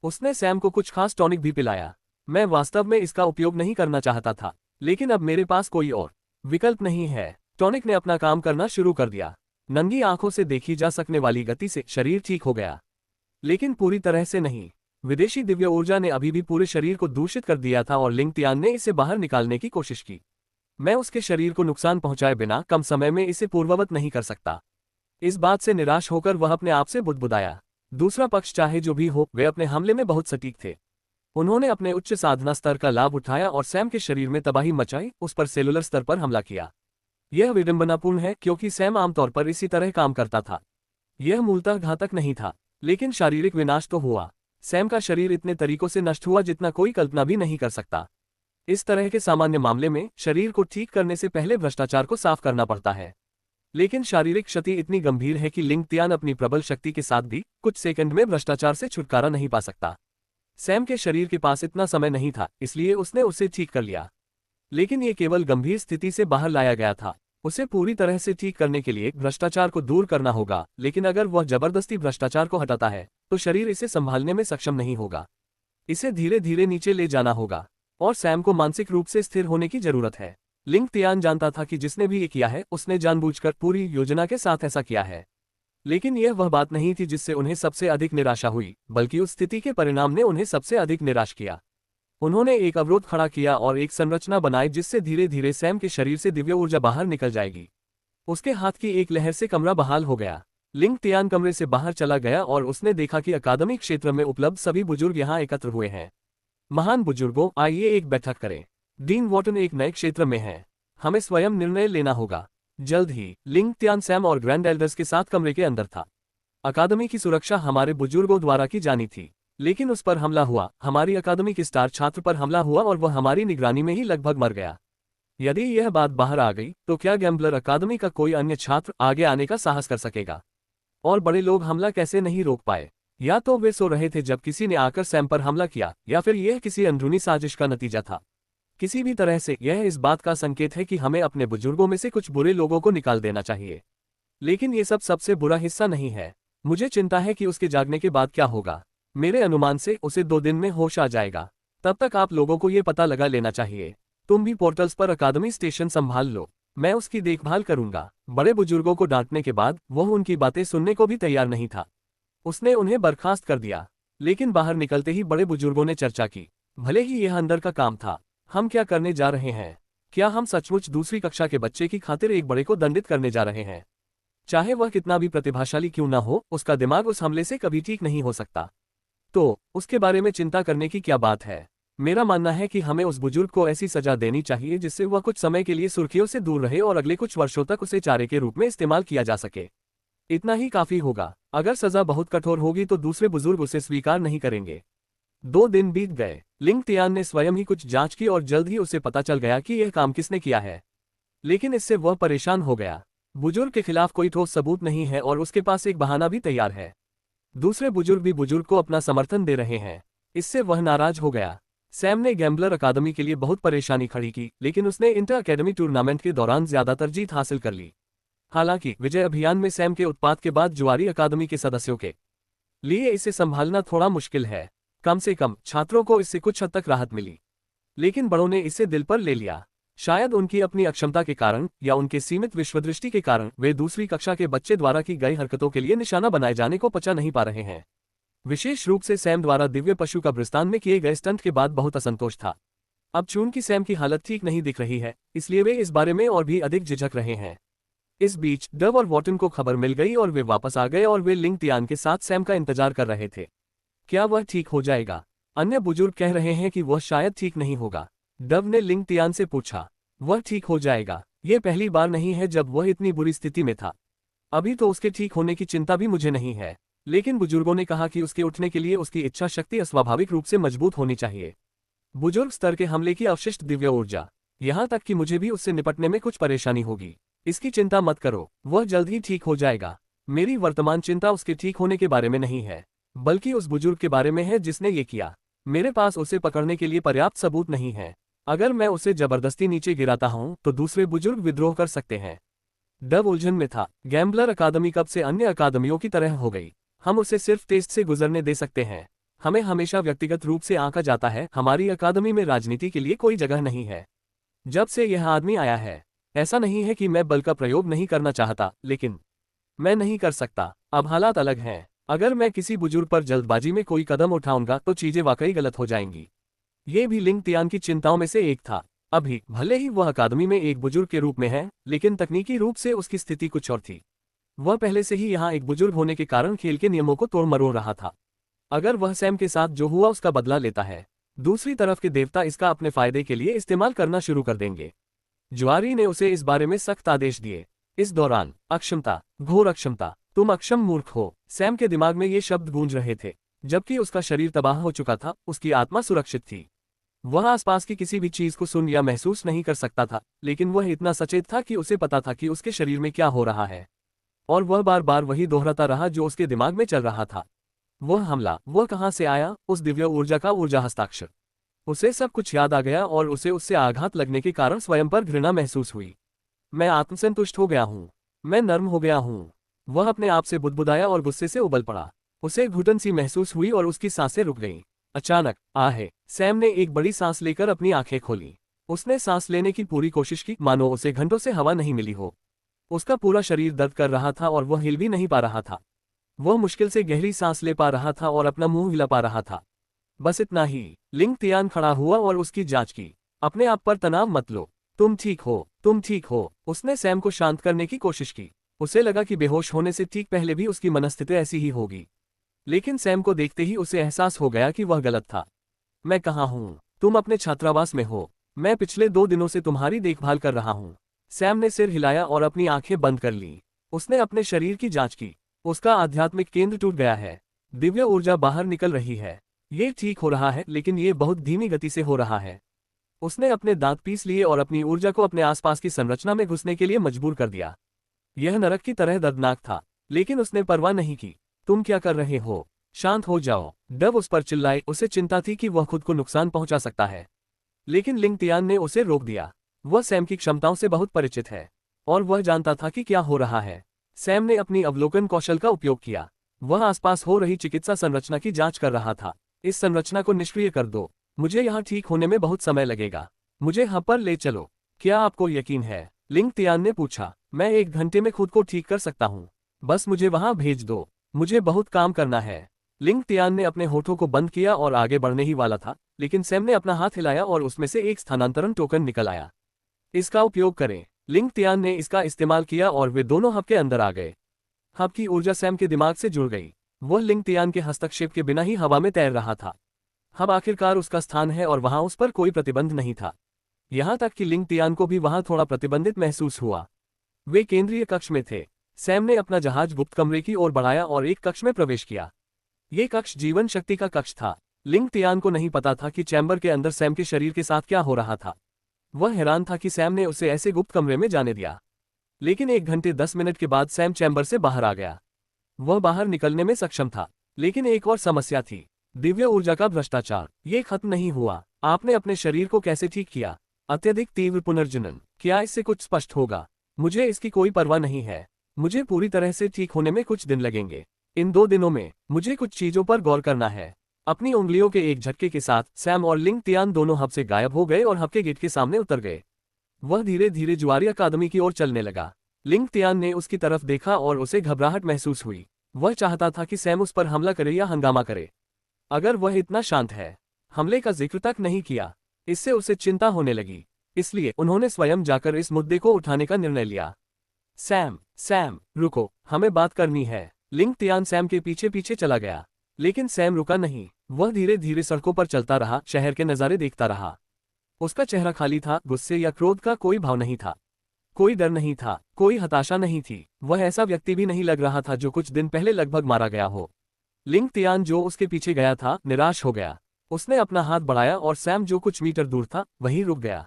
उसने सैम को कुछ खास टॉनिक भी पिलाया। मैं वास्तव में इसका उपयोग नहीं करना चाहता था, लेकिन अब मेरे पास कोई और विकल्प नहीं है। टॉनिक ने अपना काम करना शुरू कर दिया। नंगी आंखों से देखी जा सकने वाली गति से शरीर ठीक हो गया, लेकिन पूरी तरह से नहीं। विदेशी दिव्य ऊर्जा ने अभी भी पूरे शरीर को दूषित कर दिया था और लिंग तियान ने इसे बाहर निकालने की कोशिश की। मैं उसके शरीर को नुकसान पहुंचाए बिना कम समय में इसे पूर्ववत नहीं कर सकता। इस बात से निराश होकर वह अपने आप से बुदबुदाया। दूसरा पक्ष चाहे जो भी हो, वे अपने हमले में बहुत सटीक थे। उन्होंने अपने उच्च साधना स्तर का लाभ उठाया और सैम के शरीर में तबाही मचाई, उस पर सेलुलर स्तर पर हमला किया। यह विडंबनापूर्ण है क्योंकि सैम आमतौर पर इसी तरह काम करता था। यह मूलतः घातक नहीं था, लेकिन शारीरिक विनाश तो हुआ। सैम का शरीर इतने तरीकों से नष्ट हुआ जितना कोई कल्पना भी नहीं कर सकता। इस तरह के सामान्य मामले में शरीर को ठीक करने से पहले भ्रष्टाचार को साफ करना पड़ता है, लेकिन शारीरिक क्षति इतनी गंभीर है कि लिंग तियान अपनी प्रबल शक्ति के साथ भी कुछ सेकंड में भ्रष्टाचार से छुटकारा नहीं पा सकता। सैम के शरीर के पास इतना समय नहीं था, इसलिए उसने उसे ठीक कर लिया, लेकिन ये केवल गंभीर स्थिति से बाहर लाया गया था। उसे पूरी तरह से ठीक करने के लिए भ्रष्टाचार को दूर करना होगा, लेकिन अगर वह जबरदस्ती भ्रष्टाचार को हटाता है तो शरीर इसे संभालने में सक्षम नहीं होगा। इसे धीरे धीरे नीचे ले जाना होगा और सैम को मानसिक रूप से स्थिर होने की जरूरत है। लिंग तियान जानता था कि जिसने भी ये किया है उसने जानबूझकर पूरी योजना के साथ ऐसा किया है, लेकिन यह वह बात नहीं थी जिससे उन्हें सबसे अधिक निराशा हुई, बल्कि उस स्थिति के परिणाम ने उन्हें सबसे अधिक निराश किया। उन्होंने एक अवरोध खड़ा किया और एक संरचना बनाई जिससे धीरे धीरे सैम के शरीर से दिव्य ऊर्जा बाहर निकल जाएगी। उसके हाथ की एक लहर से कमरा बहाल हो गया, लिंग तियान कमरे से बाहर चला गया और उसने देखा कि अकादमिक क्षेत्र में उपलब्ध सभी बुजुर्ग यहाँ एकत्र हुए हैं। महान बुजुर्गों, आइए एक बैठक करें। डीन वॉटन एक नए क्षेत्र में है। हमें स्वयं निर्णय लेना होगा। जल्द ही लिंग तियान सैम और ग्रैंड एल्डर्स के साथ कमरे के अंदर था। अकादमी की सुरक्षा हमारे बुजुर्गों द्वारा की जानी थी, लेकिन उस पर हमला हुआ। हमारी अकादमी के स्टार छात्र पर हमला हुआ और वह हमारी निगरानी में ही लगभग मर गया। यदि यह बात बाहर आ गई तो क्या गैम्बलर अकादमी का कोई अन्य छात्र आगे आने का साहस कर सकेगा? और बड़े लोग हमला कैसे नहीं रोक पाए? या तो वे सो रहे थे जब किसी ने आकर सैम पर हमला किया, या फिर यह किसी अंदरूनी साजिश का नतीजा था। किसी भी तरह से यह इस बात का संकेत है कि हमें अपने बुजुर्गों में से कुछ बुरे लोगों को निकाल देना चाहिए। लेकिन ये सब सबसे बुरा हिस्सा नहीं है। मुझे चिंता है कि उसके जागने के बाद क्या होगा। मेरे अनुमान से उसे 2 दिन में होश आ जाएगा। तब तक आप लोगों को ये पता लगा लेना चाहिए। तुम भी पोर्टल्स पर अकादमी स्टेशन संभाल लो, मैं उसकी देखभाल करूंगा। बड़े बुजुर्गों को डांटने के बाद वह उनकी बातें सुनने को भी तैयार नहीं था। उसने उन्हें बर्खास्त कर दिया। लेकिन बाहर निकलते ही बड़े बुजुर्गों ने चर्चा की। भले ही यह अंदर का काम था। हम क्या करने जा रहे हैं? क्या हम सचमुच दूसरी कक्षा के बच्चे की खातिर एक बड़े को दंडित करने जा रहे हैं? चाहे वह कितना भी प्रतिभाशाली क्यों ना हो, उसका दिमाग उस हमले से कभी ठीक नहीं हो सकता। तो उसके बारे में चिंता करने की क्या बात है? मेरा मानना है कि हमें उस बुजुर्ग को ऐसी सजा देनी चाहिए जिससे वह कुछ समय के लिए सुर्खियों से दूर रहे और अगले कुछ वर्षों तक उसे चारे के रूप में इस्तेमाल किया जा सके। इतना ही काफी होगा। अगर सजा बहुत कठोर होगी तो दूसरे बुजुर्ग उसे स्वीकार नहीं करेंगे। 2 दिन बीत गए। लिंग तियान ने स्वयं ही कुछ जांच की और जल्द ही उसे पता चल गया कि यह काम किसने किया है। लेकिन इससे वह परेशान हो गया। बुजुर्ग के खिलाफ कोई ठोस सबूत नहीं है और उसके पास एक बहाना भी तैयार है। दूसरे बुजुर्ग भी बुजुर्ग को अपना समर्थन दे रहे हैं। इससे वह नाराज हो गया। सैम ने गैम्बलर अकादमी के लिए बहुत परेशानी खड़ी की, लेकिन उसने इंटर अकेडमी टूर्नामेंट के दौरान ज्यादातर जीत हासिल कर ली। हालांकि विजय अभियान में सैम के उत्पात के बाद जुआरी अकादमी के सदस्यों के लिए इसे संभालना थोड़ा मुश्किल है। कम से कम छात्रों को इससे कुछ हद तक राहत मिली, लेकिन बड़ों ने इसे दिल पर ले लिया। शायद उनकी अपनी अक्षमता के कारण या उनके सीमित विश्वदृष्टि के कारण वे दूसरी कक्षा के बच्चे द्वारा की गई हरकतों के लिए निशाना बनाए जाने को पचा नहीं पा रहे हैं। विशेष रूप से सैम द्वारा दिव्य पशु कब्रिस्तान में किए गए स्टंट के बाद बहुत असंतोष था। अब चूंकि सैम की हालत ठीक नहीं दिख रही है, इसलिए वे इस बारे में और भी अधिक झिझक रहे हैं। इस बीच डव और वॉटन को खबर मिल गई और वे वापस आ गए और वे लिंग तियान के साथ सैम का इंतजार कर रहे थे। क्या वह ठीक हो जाएगा? अन्य बुजुर्ग कह रहे हैं कि वह शायद ठीक नहीं होगा। डव ने लिंग तियान से पूछा, वह ठीक हो जाएगा? यह पहली बार नहीं है जब वह इतनी बुरी स्थिति में था। अभी तो उसके ठीक होने की चिंता भी मुझे नहीं है, लेकिन बुजुर्गों ने कहा कि उसके उठने के लिए उसकी इच्छा शक्ति अस्वाभाविक रूप से मजबूत होनी चाहिए। बुजुर्ग स्तर के हमले की अवशिष्ट दिव्य ऊर्जा, यहाँ तक कि मुझे भी उससे निपटने में कुछ परेशानी होगी। इसकी चिंता मत करो, वह जल्द ही ठीक हो जाएगा। मेरी वर्तमान चिंता उसके ठीक होने के बारे में नहीं है, बल्कि उस बुजुर्ग के बारे में है जिसने ये किया। मेरे पास उसे पकड़ने के लिए पर्याप्त सबूत नहीं है। अगर मैं उसे जबरदस्ती नीचे गिराता हूं तो दूसरे बुजुर्ग विद्रोह कर सकते हैं। डव उलझन में था। गैम्बलर अकादमी कब से अन्य अकादमियों की तरह हो गई? हम उसे सिर्फ टेस्ट से गुजरने दे सकते हैं। हमें हमेशा व्यक्तिगत रूप से आंका जाता है। हमारी अकादमी में राजनीति के लिए कोई जगह नहीं है। जब से यह आदमी आया है, ऐसा नहीं है कि मैं बल का प्रयोग नहीं करना चाहता, लेकिन मैं नहीं कर सकता। अब हालात अलग हैं। अगर मैं किसी बुजुर्ग पर जल्दबाजी में कोई कदम उठाऊंगा तो चीजें वाकई गलत हो जाएंगी। ये भी लिंग तियान की चिंताओं में से एक था। अभी भले ही वह अकादमी में एक बुजुर्ग के रूप में है, लेकिन तकनीकी रूप से उसकी स्थिति कुछ और थी। वह पहले से ही यहाँ एक बुजुर्ग होने के कारण खेल के नियमों को तोड़ मरोड़ रहा था। अगर वह सैम के साथ जो हुआ उसका बदला लेता है, दूसरी तरफ के देवता इसका अपने फायदे के लिए इस्तेमाल करना शुरू कर देंगे। जुआरी ने उसे इस बारे में सख्त आदेश दिए। इस दौरान अक्षमता, घोर अक्षमता, तुम अक्षम मूर्ख हो। सैम के दिमाग में ये शब्द गूंज रहे थे। जबकि उसका शरीर तबाह हो चुका था, उसकी आत्मा सुरक्षित थी। वह आसपास की किसी भी चीज को सुन या महसूस नहीं कर सकता था, लेकिन वह इतना सचेत था कि उसे पता था कि उसके शरीर में क्या हो रहा है, और वह बार बार वही दोहराता रहा जो उसके दिमाग में चल रहा था। वह हमला, वह कहाँ से आया? उस दिव्य ऊर्जा का ऊर्जा हस्ताक्षर। उसे सब कुछ याद आ गया और उसे उससे आघात लगने के कारण स्वयं पर घृणा महसूस हुई। मैं आत्मसंतुष्ट हो गया हूँ, मैं नर्म हो गया हूँ। वह अपने आप से बुदबुदाया और गुस्से से उबल पड़ा। उसे घुटन सी महसूस हुई और उसकी सांसें रुक गईं। अचानक आहे, सैम ने एक बड़ी सांस लेकर अपनी आंखें खोली। उसने सांस लेने की पूरी कोशिश की, मानो उसे घंटों से हवा नहीं मिली हो। उसका पूरा शरीर दर्द कर रहा था और वह हिल भी नहीं पा रहा था। वह मुश्किल से गहरी सांस ले पा रहा था और अपना मुंह हिला पा रहा था। बस इतना ही। लिंग तियान खड़ा हुआ और उसकी जांच की। अपने आप पर तनाव मत लो, तुम ठीक हो, तुम ठीक हो। उसने सैम को शांत करने की कोशिश की। उसे लगा कि बेहोश होने से ठीक पहले भी उसकी मनस्थिति ऐसी ही होगी, लेकिन सैम को देखते ही उसे एहसास हो गया कि वह गलत था। मैं कहाँ हूँ? तुम अपने छात्रावास में हो। मैं पिछले 2 दिनों से तुम्हारी देखभाल कर रहा हूँ। सैम ने सिर हिलाया और अपनी आंखें बंद कर ली। उसने अपने शरीर की जांच की। उसका आध्यात्मिक केंद्र टूट गया है। दिव्य ऊर्जा बाहर निकल रही है। ये ठीक हो रहा है, लेकिन ये बहुत धीमी गति से हो रहा है। उसने अपने दांत पीस लिए और अपनी ऊर्जा को अपने आसपास की संरचना में घुसने के लिए मजबूर कर दिया। यह नरक की तरह दर्दनाक था, लेकिन उसने परवाह नहीं की। तुम क्या कर रहे हो? शांत हो जाओ। डव उस पर चिल्लाए। उसे चिंता थी कि वह खुद को नुकसान पहुंचा सकता है, लेकिन लिंग तियान ने उसे रोक दिया। वह सैम की क्षमताओं से बहुत परिचित है और वह जानता था कि क्या हो रहा है। सैम ने अपनी अवलोकन कौशल का उपयोग किया। वह आसपास हो रही चिकित्सा संरचना की जांच कर रहा था। इस संरचना को निष्क्रिय कर दो। मुझे यहाँ ठीक होने में बहुत समय लगेगा। मुझे यहाँ पर ले चलो। क्या आपको यकीन है? लिंग तियान ने पूछा। मैं 1 घंटे में खुद को ठीक कर सकता हूँ। बस मुझे वहाँ भेज दो। मुझे बहुत काम करना है। लिंग तियान ने अपने होठों को बंद किया और आगे बढ़ने ही वाला था, लेकिन सैम ने अपना हाथ हिलाया और उसमें से एक स्थानांतरण टोकन निकल आया। इसका उपयोग करें। लिंग तियान ने इसका इस्तेमाल किया और वे दोनों हब के अंदर आ गए। हब की ऊर्जा सैम के दिमाग से जुड़ गई। वह लिंग तियान के हस्तक्षेप के बिना ही हवा में तैर रहा था। हब आखिरकार उसका स्थान है और वहां उस पर कोई प्रतिबंध नहीं था। यहां तक कि लिंग तियान को भी वहां थोड़ा प्रतिबंधित महसूस हुआ। वे केंद्रीय कक्ष में थे। सैम ने अपना जहाज गुप्त कमरे की ओर बढ़ाया और एक कक्ष में प्रवेश किया। ये कक्ष जीवन शक्ति का कक्ष था। लिंग तियान को नहीं पता था कि चैम्बर के अंदर सैम के शरीर के साथ क्या हो रहा था। वह हैरान था कि सैम ने उसे ऐसे गुप्त कमरे में जाने दिया। लेकिन 1 घंटे 10 मिनट के बाद सैम चैम्बर से बाहर आ गया। वह बाहर निकलने में सक्षम था, लेकिन एक और समस्या थी। दिव्य ऊर्जा का भ्रष्टाचार। ये खत्म नहीं हुआ। आपने अपने शरीर को कैसे ठीक किया? अत्यधिक तीव्र पुनर्जनन। क्या इससे कुछ स्पष्ट होगा? मुझे इसकी कोई परवाह नहीं है। मुझे पूरी तरह से ठीक होने में कुछ दिन लगेंगे। इन 2 दिनों में मुझे कुछ चीजों पर गौर करना है। अपनी उंगलियों के एक झटके के साथ सैम और लिंग तियान दोनों हब से गायब हो गए और हब के गेट के सामने उतर गए। वह धीरे धीरे जुआरी अकादमी की ओर चलने लगा। लिंग तियान ने उसकी तरफ देखा और उसे घबराहट महसूस हुई। वह चाहता था कि सैम उस पर हमला करे या हंगामा करे। अगर वह इतना शांत है, हमले का जिक्र तक नहीं किया। इससे उसे चिंता होने लगी। इसलिए उन्होंने स्वयं जाकर इस मुद्दे को उठाने का निर्णय लिया। सैम, रुको, हमें बात करनी है। लिंग तियान सैम के पीछे पीछे चला गया, लेकिन सैम रुका नहीं। वह धीरे धीरे सड़कों पर चलता रहा, शहर के नज़ारे देखता रहा। उसका चेहरा खाली था। गुस्से या क्रोध का कोई भाव नहीं था। कोई डर नहीं था, कोई हताशा नहीं थी। वह ऐसा व्यक्ति भी नहीं लग रहा था जो कुछ दिन पहले लगभग मारा गया हो। लिंग तियान जो उसके पीछे गया था, निराश हो गया। उसने अपना हाथ बढ़ाया और सैम जो कुछ मीटर दूर था वहीं रुक गया।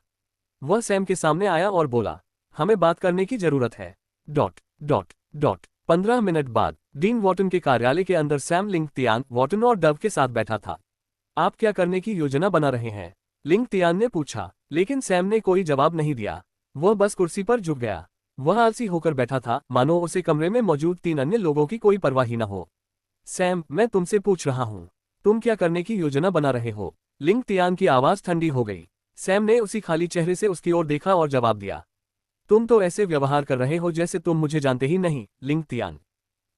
वह सैम के सामने आया और बोला, हमें बात करने की जरूरत है। ... 15 मिनट बाद डीन वॉटन के कार्यालय के अंदर सैम लिंग तियान, वॉटन और डव के साथ बैठा था। आप क्या करने की योजना बना रहे हैं? लिंग तियान ने पूछा, लेकिन सैम ने कोई जवाब नहीं दिया। वह बस कुर्सी पर झुक गया। वह आलसी होकर बैठा था, मानो उसे कमरे में मौजूद 3 अन्य लोगों की कोई परवाह ही न हो। सैम, मैं तुमसे पूछ रहा हूँ, तुम क्या करने की योजना बना रहे हो? लिंग तियान की आवाज ठंडी हो गई। सैम ने उसी खाली चेहरे से उसकी ओर देखा और जवाब दिया, तुम तो ऐसे व्यवहार कर रहे हो जैसे तुम मुझे जानते ही नहीं। लिंग तियान,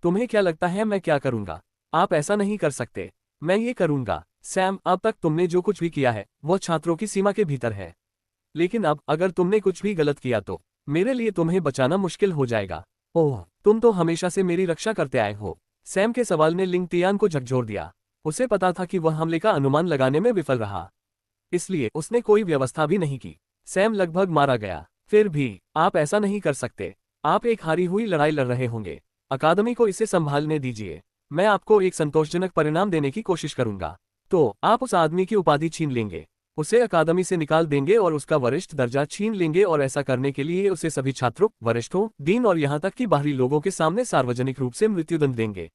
तुम्हें क्या लगता है मैं क्या करूंगा? आप ऐसा नहीं कर सकते। मैं ये करूंगा। सैम, अब तक तुमने जो कुछ भी किया है वह छात्रों की सीमा के भीतर है, लेकिन अब अगर तुमने कुछ भी गलत किया तो मेरे लिए तुम्हें बचाना मुश्किल हो जाएगा। ओह, तुम तो हमेशा से मेरी रक्षा करते आए हो। सैम के सवाल ने लिंग तियान को झकझोर दिया। उसे पता था कि वह हमले का अनुमान लगाने में विफल रहा, इसलिए उसने कोई व्यवस्था भी नहीं की। सैम लगभग मारा गया। फिर भी आप ऐसा नहीं कर सकते। आप एक हारी हुई लड़ाई लड़ रहे होंगे। अकादमी को इसे संभालने दीजिए। मैं आपको एक संतोषजनक परिणाम देने की कोशिश करूंगा तो आप उस आदमी की उपाधि छीन लेंगे, उसे अकादमी से निकाल देंगे और उसका वरिष्ठ दर्जा छीन लेंगे, और ऐसा करने के लिए उसे सभी छात्रों, वरिष्ठों, डीन और यहां तक कि बाहरी लोगों के सामने सार्वजनिक रूप से मृत्युदंड देंगे।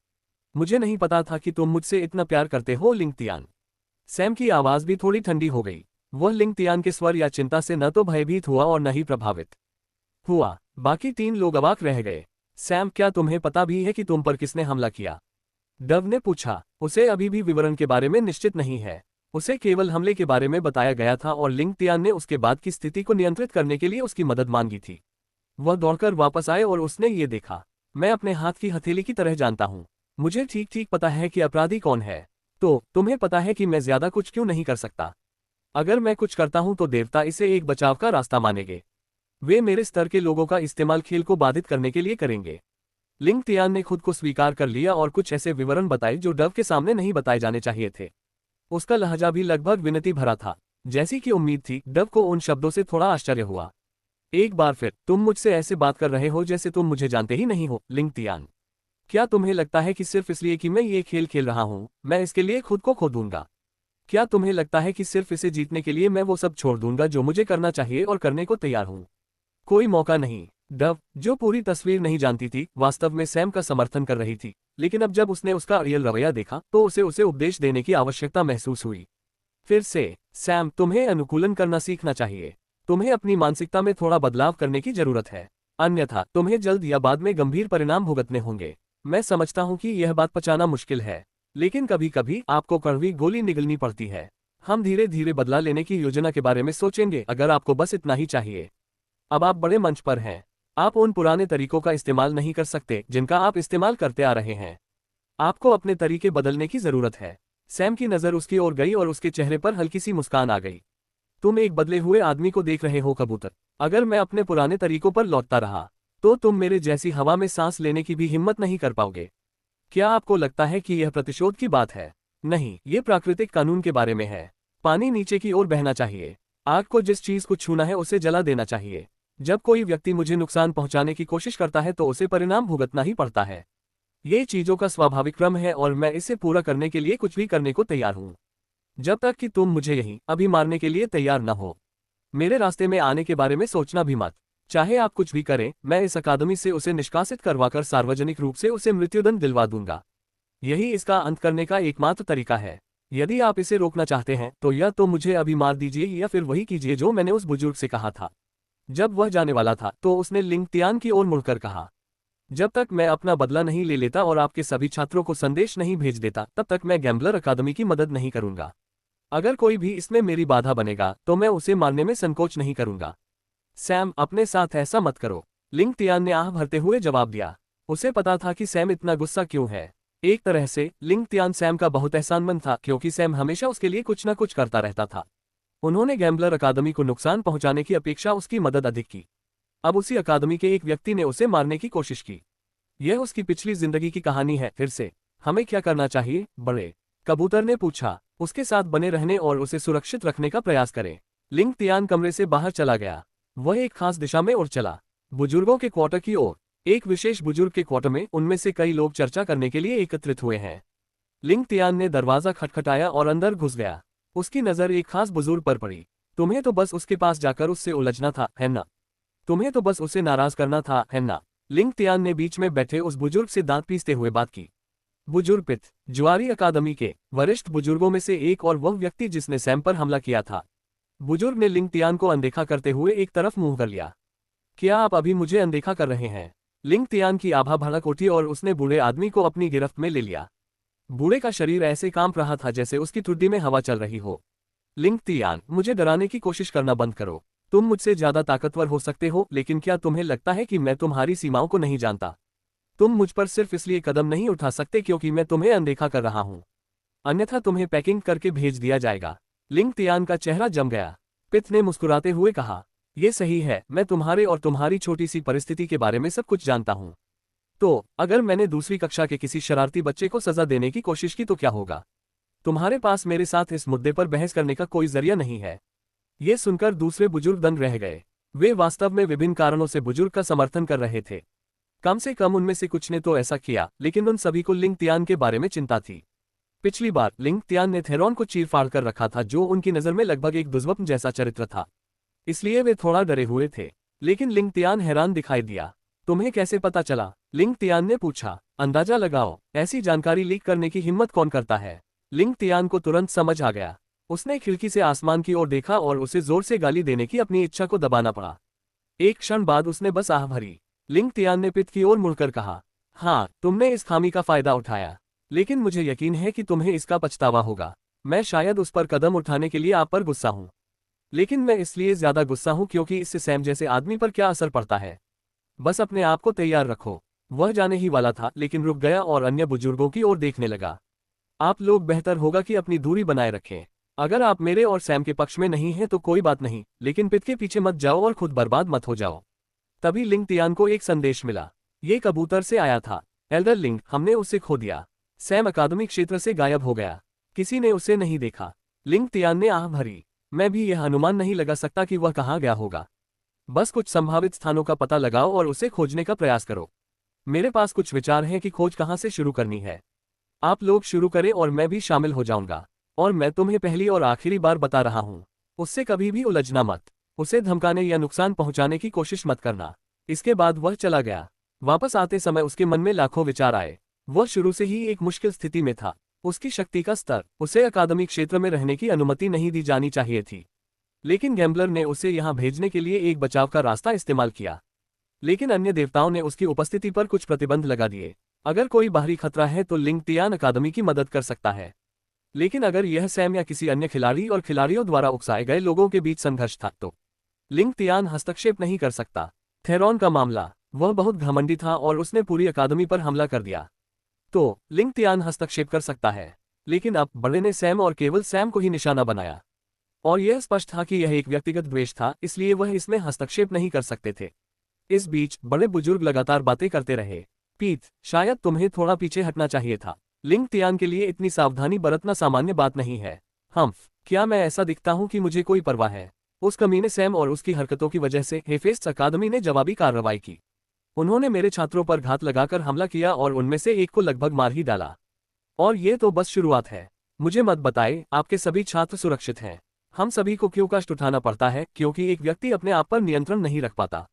मुझे नहीं पता था कि तुम मुझसे इतना प्यार करते हो, लिंग तियान। सैम की आवाज भी थोड़ी ठंडी हो गई। वह लिंग तियान के स्वर या चिंता से न तो भयभीत हुआ और न ही प्रभावित हुआ। बाकी 3 लोग अवाक रह गए। सैम, क्या तुम्हें पता भी है कि तुम पर किसने हमला किया? डव ने पूछा। उसे अभी भी विवरण के बारे में निश्चित नहीं है। उसे केवल हमले के बारे में बताया गया था और लिंग तियान ने उसके बाद की स्थिति को नियंत्रित करने के लिए उसकी मदद मांगी थी। वह दौड़कर वापस आए और उसने ये देखा, मैं अपने हाथ की हथेली की तरह जानता हूँ। मुझे ठीक ठीक पता है कि अपराधी कौन है। तो तुम्हें पता है कि मैं ज्यादा कुछ क्यों नहीं कर सकता? अगर मैं कुछ करता हूं तो देवता इसे एक बचाव का रास्ता मानेंगे। वे मेरे स्तर के लोगों का इस्तेमाल खेल को बाधित करने के लिए करेंगे। लिंग तियान ने खुद को स्वीकार कर लिया और कुछ ऐसे विवरण बताए जो डव के सामने नहीं बताए जाने चाहिए थे। उसका लहजा भी लगभग विनती भरा था। जैसी कि उम्मीद थी, डव को उन शब्दों से थोड़ा आश्चर्य हुआ। एक बार फिर तुम मुझसे ऐसे बात कर रहे हो जैसे तुम मुझे जानते ही नहीं हो, लिंग तियान। क्या तुम्हें लगता है कि सिर्फ इसलिए कि मैं ये खेल खेल रहा हूं, मैं इसके लिए खुद को खो दूंगा? क्या तुम्हें लगता है कि सिर्फ इसे जीतने के लिए मैं वो सब छोड़ दूंगा जो मुझे करना चाहिए और करने को तैयार हूं? कोई मौका नहीं। डव, जो पूरी तस्वीर नहीं जानती थी, वास्तव में सैम का समर्थन कर रही थी, लेकिन अब जब उसने उसका रियल रवैया देखा तो उसे उपदेश देने की आवश्यकता महसूस हुई। फिर से, सैम, तुम्हें अनुकूलन करना सीखना चाहिए। तुम्हें अपनी मानसिकता में थोड़ा बदलाव करने की जरूरत है, अन्यथा तुम्हें जल्द या बाद में गंभीर परिणाम भुगतने होंगे। मैं समझता हूं कि यह बात पचाना मुश्किल है, लेकिन कभी कभी आपको कड़वी गोली निगलनी पड़ती है। हम धीरे धीरे बदला लेने की योजना के बारे में सोचेंगे, अगर आपको बस इतना ही चाहिए। अब आप बड़े मंच पर हैं। आप उन पुराने तरीकों का इस्तेमाल नहीं कर सकते जिनका आप इस्तेमाल करते आ रहे हैं। आपको अपने तरीके बदलने की जरूरत है। सैम की नजर उसकी ओर गई और उसके चेहरे पर हल्की सी मुस्कान आ गई। तुम एक बदले हुए आदमी को देख रहे हो कबूतर। अगर मैं अपने पुराने तरीकों पर लौटता रहा तो तुम मेरे जैसी हवा में सांस लेने की भी हिम्मत नहीं कर पाओगे। क्या आपको लगता है कि यह प्रतिशोध की बात है? नहीं, ये प्राकृतिक कानून के बारे में है। पानी नीचे की ओर बहना चाहिए। आग को जिस चीज को छूना है उसे जला देना चाहिए। जब कोई व्यक्ति मुझे नुकसान पहुंचाने की कोशिश करता है तो उसे परिणाम भुगतना ही पड़ता है। ये चीजों का स्वाभाविक क्रम है और मैं इसे पूरा करने के लिए कुछ भी करने को तैयार हूं, जब तक कि तुम मुझे यहीं अभी मारने के लिए तैयार न हो। मेरे रास्ते में आने के बारे में सोचना भी मत। चाहे आप कुछ भी करें, मैं इस अकादमी से उसे निष्कासित करवाकर सार्वजनिक रूप से उसे मृत्युदंड दिलवा दूंगा। यही इसका अंत करने का एकमात्र तरीका है। यदि आप इसे रोकना चाहते हैं तो या तो मुझे अभी मार दीजिए या फिर वही कीजिए जो मैंने उस बुजुर्ग से कहा था। जब वह जाने वाला था तो उसने लिंग तियान की ओर मुड़कर कहा, जब तक मैं अपना बदला नहीं ले लेता और आपके सभी छात्रों को संदेश नहीं भेज देता, तब तक मैं गैम्बलर अकादमी की मदद नहीं करूंगा। अगर कोई भी इसमें मेरी बाधा बनेगा तो मैं उसे मारने में संकोच नहीं करूंगा। सैम, अपने साथ ऐसा मत करो, लिंग तियान ने आह भरते हुए जवाब दिया। उसे पता था कि सैम इतना गुस्सा क्यों है। एक तरह से लिंग तियान सैम का बहुत एहसानमंद था, क्योंकि सैम हमेशा उसके लिए कुछ न कुछ करता रहता था। उन्होंने गैम्बलर अकादमी को नुकसान पहुंचाने की अपेक्षा उसकी मदद अधिक की। अब उसी अकादमी के एक व्यक्ति ने उसे मारने की कोशिश की। यह उसकी पिछली जिंदगी की कहानी है। फिर से, हमें क्या करना चाहिए, बड़े कबूतर ने पूछा। उसके साथ बने रहने और उसे सुरक्षित रखने का प्रयास करें। लिंग तियान कमरे से बाहर चला गया। वह एक खास दिशा में उड़ चला, बुजुर्गों के क्वार्टर की ओर। एक विशेष बुजुर्ग के क्वार्टर में उनमें से कई लोग चर्चा करने के लिए एकत्रित हुए हैं। लिंग तियान ने दरवाजा खटखटाया और अंदर घुस गया। उसकी नजर एक खास बुजुर्ग पर पड़ी। तुम्हें तो बस उसके पास जाकर उससे उलझना था, है ना? तुम्हें तो बस उसे नाराज करना था, है ना? लिंग तियान ने बीच में बैठे उस बुजुर्ग से दांत पीसते हुए बात की। बुजुर्ग पित, जुआरी अकादमी के वरिष्ठ बुजुर्गों में से एक और वह व्यक्ति जिसने सैम पर हमला किया था। बुजुर्ग ने लिंग तियान को अनदेखा करते हुए एक तरफ मुंह कर लिया। क्या आप अभी मुझे अनदेखा कर रहे हैं? लिंग तियान की आभा भड़क उठी और उसने बूढ़े आदमी को अपनी गिरफ्त में ले लिया। बूढ़े का शरीर ऐसे कांप रहा था जैसे उसकी ठुड्डी में हवा चल रही हो। लिंग तियान, मुझे डराने की कोशिश करना बंद करो। तुम मुझसे ज्यादा ताकतवर हो सकते हो, लेकिन क्या तुम्हें लगता है कि मैं तुम्हारी सीमाओं को नहीं जानता? तुम मुझ पर सिर्फ इसलिए कदम नहीं उठा सकते क्योंकि मैं तुम्हें अनदेखा कर रहा हूं, अन्यथा तुम्हें पैकिंग करके भेज दिया जाएगा। लिंग तियान का चेहरा जम गया। पित ने मुस्कुराते हुए कहा, यह सही है, मैं तुम्हारे और तुम्हारी छोटी सी परिस्थिति के बारे में सब कुछ जानता हूं। तो अगर मैंने दूसरी कक्षा के किसी शरारती बच्चे को सजा देने की कोशिश की तो क्या होगा? तुम्हारे पास मेरे साथ इस मुद्दे पर बहस करने का कोई जरिया नहीं है। ये सुनकर दूसरे बुजुर्ग दंग रह गए। वे वास्तव में विभिन्न कारणों से बुजुर्ग का समर्थन कर रहे थे। कम से कम उनमें से कुछ ने तो ऐसा किया, लेकिन उन सभी को लिंग तियान के बारे में चिंता थी। पिछली बार लिंग तियान ने थेरॉन को चीर फाड़ कर रखा था, जो उनकी नज़र में लगभग एक दुष्स्वप्न जैसा चरित्र था। इसलिए वे थोड़ा डरे हुए थे। लेकिन लिंग तियान हैरान दिखाई दिया। तुम्हें कैसे पता चला? लिंग तियान ने पूछा। अंदाजा लगाओ, ऐसी जानकारी लीक करने की हिम्मत कौन करता है? लिंग तियान को तुरंत समझ आ गया। उसने खिड़की से आसमान की ओर देखा और उसे जोर से गाली देने की अपनी इच्छा को दबाना पड़ा। एक क्षण बाद उसने बस आह भरी। लिंग तियान ने पित की ओर मुड़कर कहा, हाँ, तुमने इस खामी का फायदा उठाया, लेकिन मुझे यकीन है कि तुम्हें इसका पछतावा होगा। मैं शायद उस पर कदम उठाने के लिए आप पर गुस्सा हूं, लेकिन मैं इसलिए ज्यादा गुस्सा हूं क्योंकि इससे सैम जैसे आदमी पर क्या असर पड़ता है। बस अपने आप को तैयार रखो। वह जाने ही वाला था, लेकिन रुक गया और अन्य बुजुर्गों की ओर देखने लगा। आप लोग बेहतर होगा कि अपनी दूरी बनाए रखें। अगर आप मेरे और सैम के पक्ष में नहीं हैं तो कोई बात नहीं, लेकिन पित के पीछे मत जाओ और खुद बर्बाद मत हो जाओ। तभी लिंग तियान को एक संदेश मिला। ये कबूतर से आया था। एल्डर लिंक, हमने उसे खो दिया। सैम अकादमी क्षेत्र से गायब हो गया। किसी ने उसे नहीं देखा। लिंग तियान ने आह भरी। मैं भी यह अनुमान नहीं लगा सकता कि वह कहाँ गया होगा। बस कुछ संभावित स्थानों का पता लगाओ और उसे खोजने का प्रयास करो। मेरे पास कुछ विचार हैं कि खोज कहाँ से शुरू करनी है। आप लोग शुरू करें और मैं भी शामिल हो जाऊंगा। और मैं तुम्हें पहली और आखिरी बार बता रहा हूं, उससे कभी भी उलझना मत। उसे धमकाने या नुकसान पहुंचाने की कोशिश मत करना। इसके बाद वह चला गया। वापस आते समय उसके मन में लाखों विचार आए। वह शुरू से ही एक मुश्किल स्थिति में था। उसकी शक्ति का स्तर, उसे अकादमी क्षेत्र में रहने की अनुमति नहीं दी जानी चाहिए थी। लेकिन गैम्बलर ने उसे यहां भेजने के लिए एक बचाव का रास्ता इस्तेमाल किया। लेकिन अन्य देवताओं ने उसकी उपस्थिति पर कुछ प्रतिबंध लगा दिए। अगर कोई बाहरी खतरा है तो लिंग तियान अकादमी की मदद कर सकता है। लेकिन अगर यह सैम या किसी अन्य खिलाड़ी और खिलाड़ियों द्वारा उकसाए गए लोगों के बीच संघर्ष था तो लिंग तियान हस्तक्षेप नहीं कर सकता। थेरॉन का मामला, वह बहुत घमंडी था और उसने पूरी अकादमी पर हमला कर दिया। तो लिंग तियान हस्तक्षेप कर सकता है। लेकिन अब बड़े ने सैम और केवल सैम को ही निशाना बनाया। और यह स्पष्ट था कि यह एक व्यक्तिगत द्वेष था, इसलिए वह इसमें हस्तक्षेप नहीं कर सकते थे। इस बीच बड़े बुजुर्ग लगातार बातें करते रहे। पीत, शायद तुम्हें थोड़ा पीछे हटना चाहिए था। लिंग तियान के लिए इतनी सावधानी बरतना सामान्य बात नहीं है। हम्फ, क्या मैं ऐसा दिखता हूं कि मुझे कोई परवाह है? उस कमीने सैम और उसकी हरकतों की वजह से हेफेस्ट अकादमी ने जवाबी कार्रवाई की। उन्होंने मेरे छात्रों पर घात लगाकर हमला किया और उनमें से एक को लगभग मार ही डाला। और ये तो बस शुरुआत है। मुझे मत बताएं, आपके सभी छात्र सुरक्षित हैं। हम सभी को क्यों कष्ट उठाना पड़ता है क्योंकि एक व्यक्ति अपने आप पर नियंत्रण नहीं रख पाता।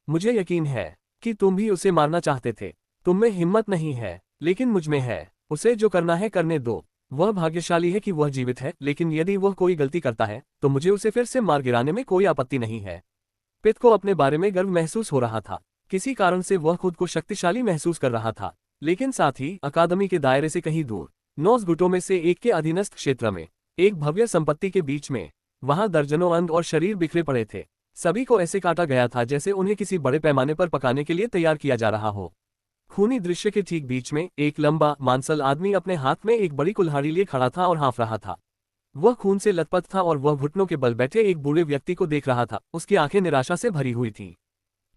मुझे यकीन है कि तुम भी उसे मारना चाहते थे। तुम में हिम्मत नहीं है, लेकिन मुझ में है। उसे जो करना है करने दो। वह भाग्यशाली है कि वह जीवित है, लेकिन यदि वह कोई गलती करता है तो मुझे उसे फिर से मार गिराने में कोई आपत्ति नहीं है। पित को अपने बारे में गर्व महसूस हो रहा था। किसी कारण से वह खुद को शक्तिशाली महसूस कर रहा था, लेकिन साथ ही अकादमी के दायरे से कहीं दूर, 9 गुटों में से एक के अधीनस्थ क्षेत्र में, एक भव्य संपत्ति के बीच में, वहां दर्जनों अंग और शरीर बिखरे पड़े थे। सभी को ऐसे काटा गया था जैसे उन्हें किसी बड़े पैमाने पर पकाने के लिए तैयार किया जा रहा हो। खूनी दृश्य के ठीक बीच में एक लंबा मांसल आदमी अपने हाथ में एक बड़ी कुल्हाड़ी लिए खड़ा था और हाँफ रहा था। वह खून से लथपथ था और वह घुटनों के बल बैठे एक बूढ़े व्यक्ति को देख रहा था। उसकी आंखें निराशा से भरी हुई थीं।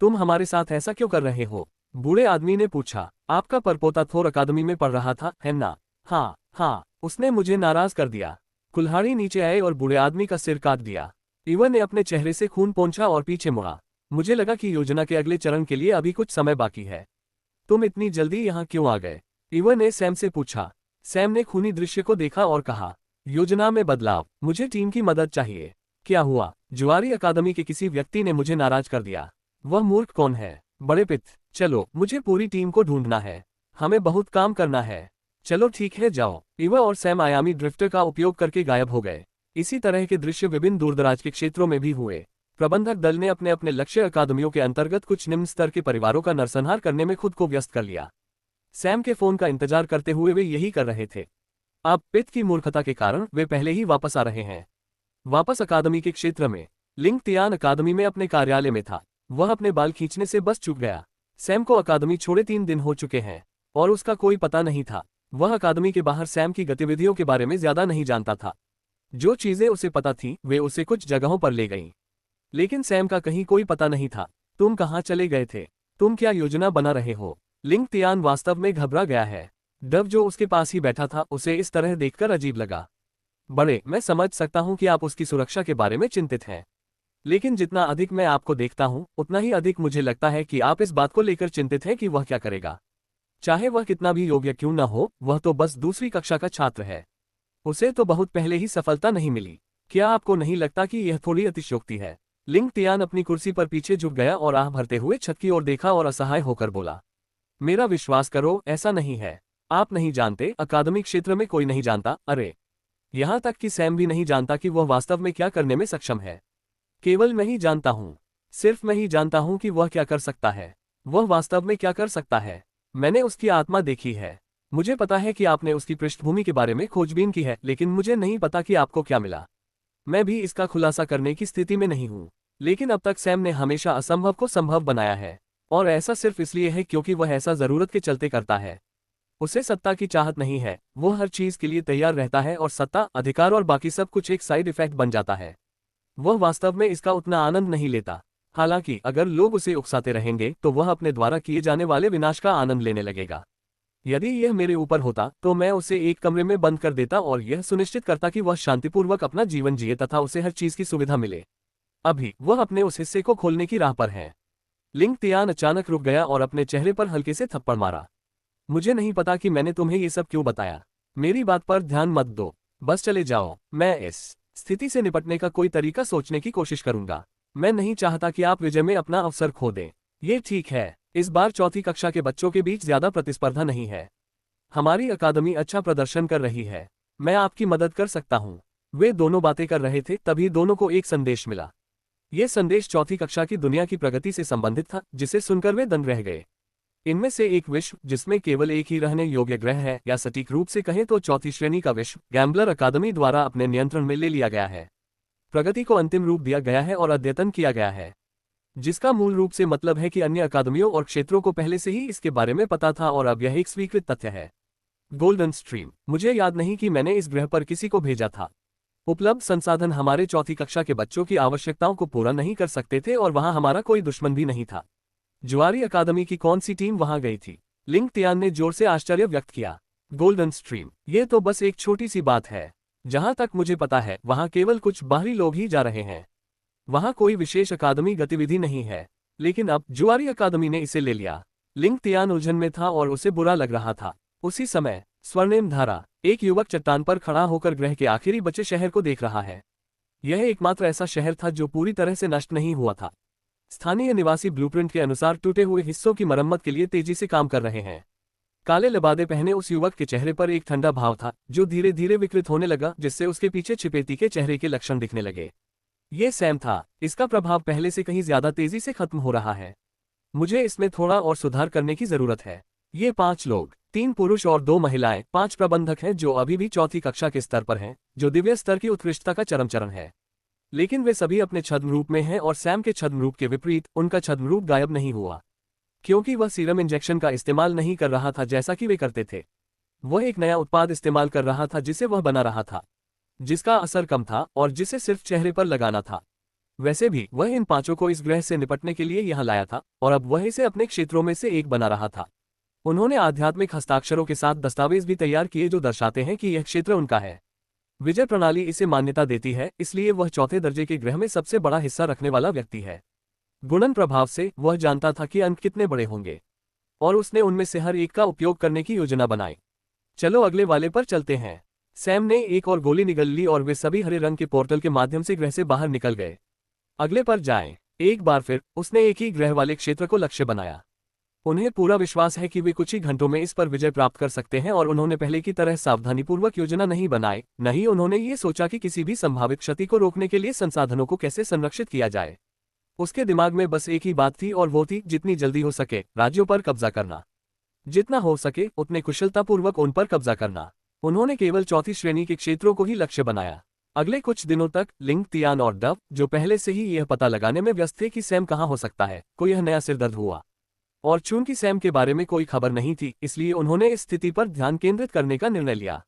तुम हमारे साथ ऐसा क्यों कर रहे हो? बूढ़े आदमी ने पूछा। आपका परपोता थोर अकादमी में पढ़ रहा था, है ना? हाँ, उसने मुझे नाराज कर दिया। कुल्हाड़ी नीचे आए और बूढ़े आदमी का सिर काट दिया। इवन ने अपने चेहरे से खून पोंछा और पीछे मुड़ा। मुझे लगा कि योजना के अगले चरण के लिए अभी कुछ समय बाकी है। तुम इतनी जल्दी यहाँ क्यों आ गए? इवन ने सैम से पूछा। सैम ने खूनी दृश्य को देखा और कहा, योजना में बदलाव, मुझे टीम की मदद चाहिए। क्या हुआ? जुआरी अकादमी के किसी व्यक्ति ने मुझे नाराज कर दिया। वह मूर्ख कौन है? बड़े पित, चलो, मुझे पूरी टीम को ढूंढना है। हमें बहुत काम करना है। चलो ठीक है, जाओ। इवा और सैम आयामी ड्रिफ्टर का उपयोग करके गायब हो गए। इसी तरह के दृश्य विभिन्न दूरदराज के क्षेत्रों में भी हुए। प्रबंधक दल ने अपने अपने लक्ष्य अकादमियों के अंतर्गत कुछ निम्न स्तर के परिवारों का नरसंहार करने में खुद को व्यस्त कर लिया। सैम के फोन का इंतजार करते हुए वे यही कर रहे थे। अब पित की मूर्खता के कारण वे पहले ही वापस आ रहे हैं। वापस अकादमी के क्षेत्र में, लिंग तियान अकादमी में अपने कार्यालय में था। वह अपने बाल खींचने से बस चूक गया। सैम को अकादमी छोड़े 3 दिन हो चुके हैं और उसका कोई पता नहीं था। वह अकादमी के बाहर सैम की गतिविधियों के बारे में ज्यादा नहीं जानता था। जो चीजें उसे पता थीं, वे उसे कुछ जगहों पर ले गईं। लेकिन सैम का कहीं कोई पता नहीं था। तुम कहाँ चले गए थे? तुम क्या योजना बना रहे हो? लिंग तियान वास्तव में घबरा गया है। डव जो उसके पास ही बैठा था उसे इस तरह देखकर अजीब लगा। बड़े, मैं समझ सकता हूं कि आप उसकी सुरक्षा के बारे में चिंतित हैं। लेकिन जितना अधिक मैं आपको देखता हूं, उतना ही अधिक मुझे लगता है कि आप इस बात को लेकर चिंतित हैं कि वह क्या करेगा। चाहे वह कितना भी योग्य क्यों न हो, वह तो बस दूसरी कक्षा का छात्र है। उसे तो बहुत पहले ही सफलता नहीं मिली। क्या आपको नहीं लगता कि यह थोड़ी अतिशयोक्ति है? लिंग तियान अपनी कुर्सी पर पीछे झुक गया और आह भरते हुए छत की ओर देखा और असहाय होकर बोला, मेरा विश्वास करो, ऐसा नहीं है। आप नहीं जानते, अकादमिक क्षेत्र में कोई नहीं जानता। अरे, यहाँ तक कि सैम भी नहीं जानता कि वह वास्तव में क्या करने में सक्षम है। केवल मैं ही जानता हूँ। सिर्फ मैं ही जानता हूँ कि वह क्या कर सकता है। वह वास्तव में क्या कर सकता है। मैंने उसकी आत्मा देखी है। मुझे पता है कि आपने उसकी पृष्ठभूमि के बारे में खोजबीन की है, लेकिन मुझे नहीं पता कि आपको क्या मिला। मैं भी इसका खुलासा करने की स्थिति में नहीं हूँ। लेकिन अब तक सैम ने हमेशा असंभव को संभव बनाया है, और ऐसा सिर्फ इसलिए है क्योंकि वह ऐसा जरूरत के चलते करता है। उसे सत्ता की चाहत नहीं है। वो हर चीज के लिए तैयार रहता है और सत्ता, अधिकार और बाकी सब कुछ एक साइड इफेक्ट बन जाता है। वह वास्तव में इसका उतना आनंद नहीं लेता। हालांकि अगर लोग उसे उकसाते रहेंगे तो वह अपने द्वारा किए जाने वाले विनाश का आनंद लेने लगेगा। यदि यह मेरे ऊपर होता तो मैं उसे एक कमरे में बंद कर देता और यह सुनिश्चित करता कि वह शांतिपूर्वक अपना जीवन जिए तथा उसे हर चीज की सुविधा मिले। अभी वह अपने उस हिस्से को खोलने की राह पर है। लिंग तियान अचानक रुक गया और अपने चेहरे पर हल्के से थप्पड़ मारा। मुझे नहीं पता कि मैंने तुम्हें ये सब क्यों बताया। मेरी बात पर ध्यान मत दो, बस चले जाओ। मैं इस स्थिति से निपटने का कोई तरीका सोचने की कोशिश करूंगा। मैं नहीं चाहता कि आप विजय में अपना अवसर खो दें। ये ठीक है, इस बार चौथी कक्षा के बच्चों के बीच ज्यादा प्रतिस्पर्धा नहीं है। हमारी अकादमी अच्छा प्रदर्शन कर रही है, मैं आपकी मदद कर सकता हूँ। वे दोनों बातें कर रहे थे तभी दोनों को एक संदेश मिला। यह संदेश चौथी कक्षा की दुनिया की प्रगति से संबंधित था, जिसे सुनकर वे दंग रह गए। इनमें से एक विश्व जिसमें केवल एक ही रहने योग्य ग्रह है, या सटीक रूप से कहें तो चौथी श्रेणी का विश्व गैम्बलर अकादमी द्वारा अपने नियंत्रण में ले लिया गया है। प्रगति को अंतिम रूप दिया गया है और अद्यतन किया गया है, जिसका मूल रूप से मतलब है कि अन्य अकादमियों और क्षेत्रों को पहले से ही इसके बारे में पता था और अब यह एक स्वीकृत तथ्य है। Golden stream. मुझे याद नहीं कि मैंने इस ग्रह पर किसी को भेजा था। उपलब्ध संसाधन हमारे चौथी कक्षा के बच्चों की आवश्यकताओं को पूरा नहीं कर सकते थे और वहां हमारा कोई दुश्मन भी नहीं था। जुआरी अकादमी की कौन सी टीम वहां गई थी? लिंग तियान ने जोर से आश्चर्य व्यक्त किया। गोल्डन स्ट्रीम, ये तो बस एक छोटी सी बात है। जहां तक मुझे पता है वहां केवल कुछ बाहरी लोग ही जा रहे हैं। वहां कोई विशेष अकादमी गतिविधि नहीं है, लेकिन अब जुआरी अकादमी ने इसे ले लिया। लिंग तियान उलझन में था और उसे बुरा लग रहा था। उसी समय स्वर्णिम धारा, एक युवक चट्टान पर खड़ा होकर ग्रह के आखिरी बचे शहर को देख रहा है। यह एकमात्र ऐसा शहर था जो पूरी तरह से नष्ट नहीं हुआ था। स्थानीय निवासी ब्लूप्रिंट के अनुसार टूटे हुए हिस्सों की मरम्मत के लिए तेजी से काम कर रहे हैं। काले लिबादे पहने उस युवक के चेहरे पर एक ठंडा भाव था जो धीरे धीरे विकृत होने लगा, जिससे उसके पीछे छिपेती के चेहरे के लक्षण दिखने लगे। ये सैम था। इसका प्रभाव पहले से कहीं ज्यादा तेजी से खत्म हो रहा है। मुझे इसमें थोड़ा और सुधार करने की जरूरत है। ये 5 लोग, 3 पुरुष और 2 महिलाएं, 5 प्रबंधक हैं जो अभी भी चौथी कक्षा के स्तर पर हैं, जो दिव्य स्तर की उत्कृष्टता का चरम चरण है। लेकिन वे सभी अपने छद्म रूप में हैं और सैम के छद्म रूप के विपरीत उनका छद्म रूप गायब नहीं हुआ, क्योंकि वह सीरम इंजेक्शन का इस्तेमाल नहीं कर रहा था जैसा कि वे करते थे। वह एक नया उत्पाद इस्तेमाल कर रहा था जिसे वह बना रहा था, जिसका असर कम था और जिसे सिर्फ चेहरे पर लगाना था। वैसे भी वह इन 5 को इस ग्रह से निपटने के लिए यहाँ लाया था और अब वह इसे अपने क्षेत्रों में से एक बना रहा था। उन्होंने आध्यात्मिक हस्ताक्षरों के साथ दस्तावेज भी तैयार किए जो दर्शाते हैं कि यह क्षेत्र उनका है। विजय प्रणाली इसे मान्यता देती है, इसलिए वह चौथे दर्जे के ग्रह में सबसे बड़ा हिस्सा रखने वाला व्यक्ति है। गुणन प्रभाव से वह जानता था कि अंक कितने बड़े होंगे और उसने उनमें से हर एक का उपयोग करने की योजना बनाई। चलो अगले वाले पर चलते हैं। सैम ने एक और गोली निगल ली और वे सभी हरे रंग के पोर्टल के माध्यम से ग्रह से बाहर निकल गए। अगले पर जाएं। एक बार फिर उसने एक ही ग्रह वाले क्षेत्र को लक्ष्य बनाया। उन्हें पूरा विश्वास है कि वे कुछ ही घंटों में इस पर विजय प्राप्त कर सकते हैं और उन्होंने पहले की तरह सावधानीपूर्वक योजना नहीं बनाई, नहीं उन्होंने ये सोचा कि किसी भी संभावित क्षति को रोकने के लिए संसाधनों को कैसे संरक्षित किया जाए। उसके दिमाग में बस एक ही बात थी और वो थी जितनी जल्दी हो सके राज्यों पर कब्जा करना, जितना हो सके उतने कुशलतापूर्वक उन पर कब्जा करना। उन्होंने केवल चौथी श्रेणी के क्षेत्रों को ही लक्ष्य बनाया। अगले कुछ दिनों तक लिंग तियान और डव, जो पहले से ही यह पता लगाने में व्यस्त थे कि सैम कहाँ हो सकता है, को यह नया सिरदर्द हुआ। और चूंकि सैम के बारे में कोई खबर नहीं थी, इसलिए उन्होंने इस स्थिति पर ध्यान केंद्रित करने का निर्णय लिया।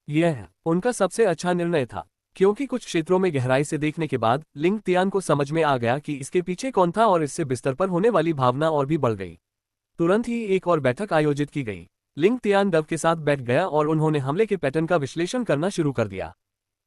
यह उनका सबसे अच्छा निर्णय था, क्योंकि कुछ क्षेत्रों में गहराई से देखने के बाद लिंग तियान को समझ में आ गया कि इसके पीछे कौन था और इससे बिस्तर पर होने वाली भावना और भी बढ़ गई। तुरंत ही एक और बैठक आयोजित की गई। लिंग तियान डव के साथ बैठ गया और उन्होंने हमले के पैटर्न का विश्लेषण करना शुरू कर दिया।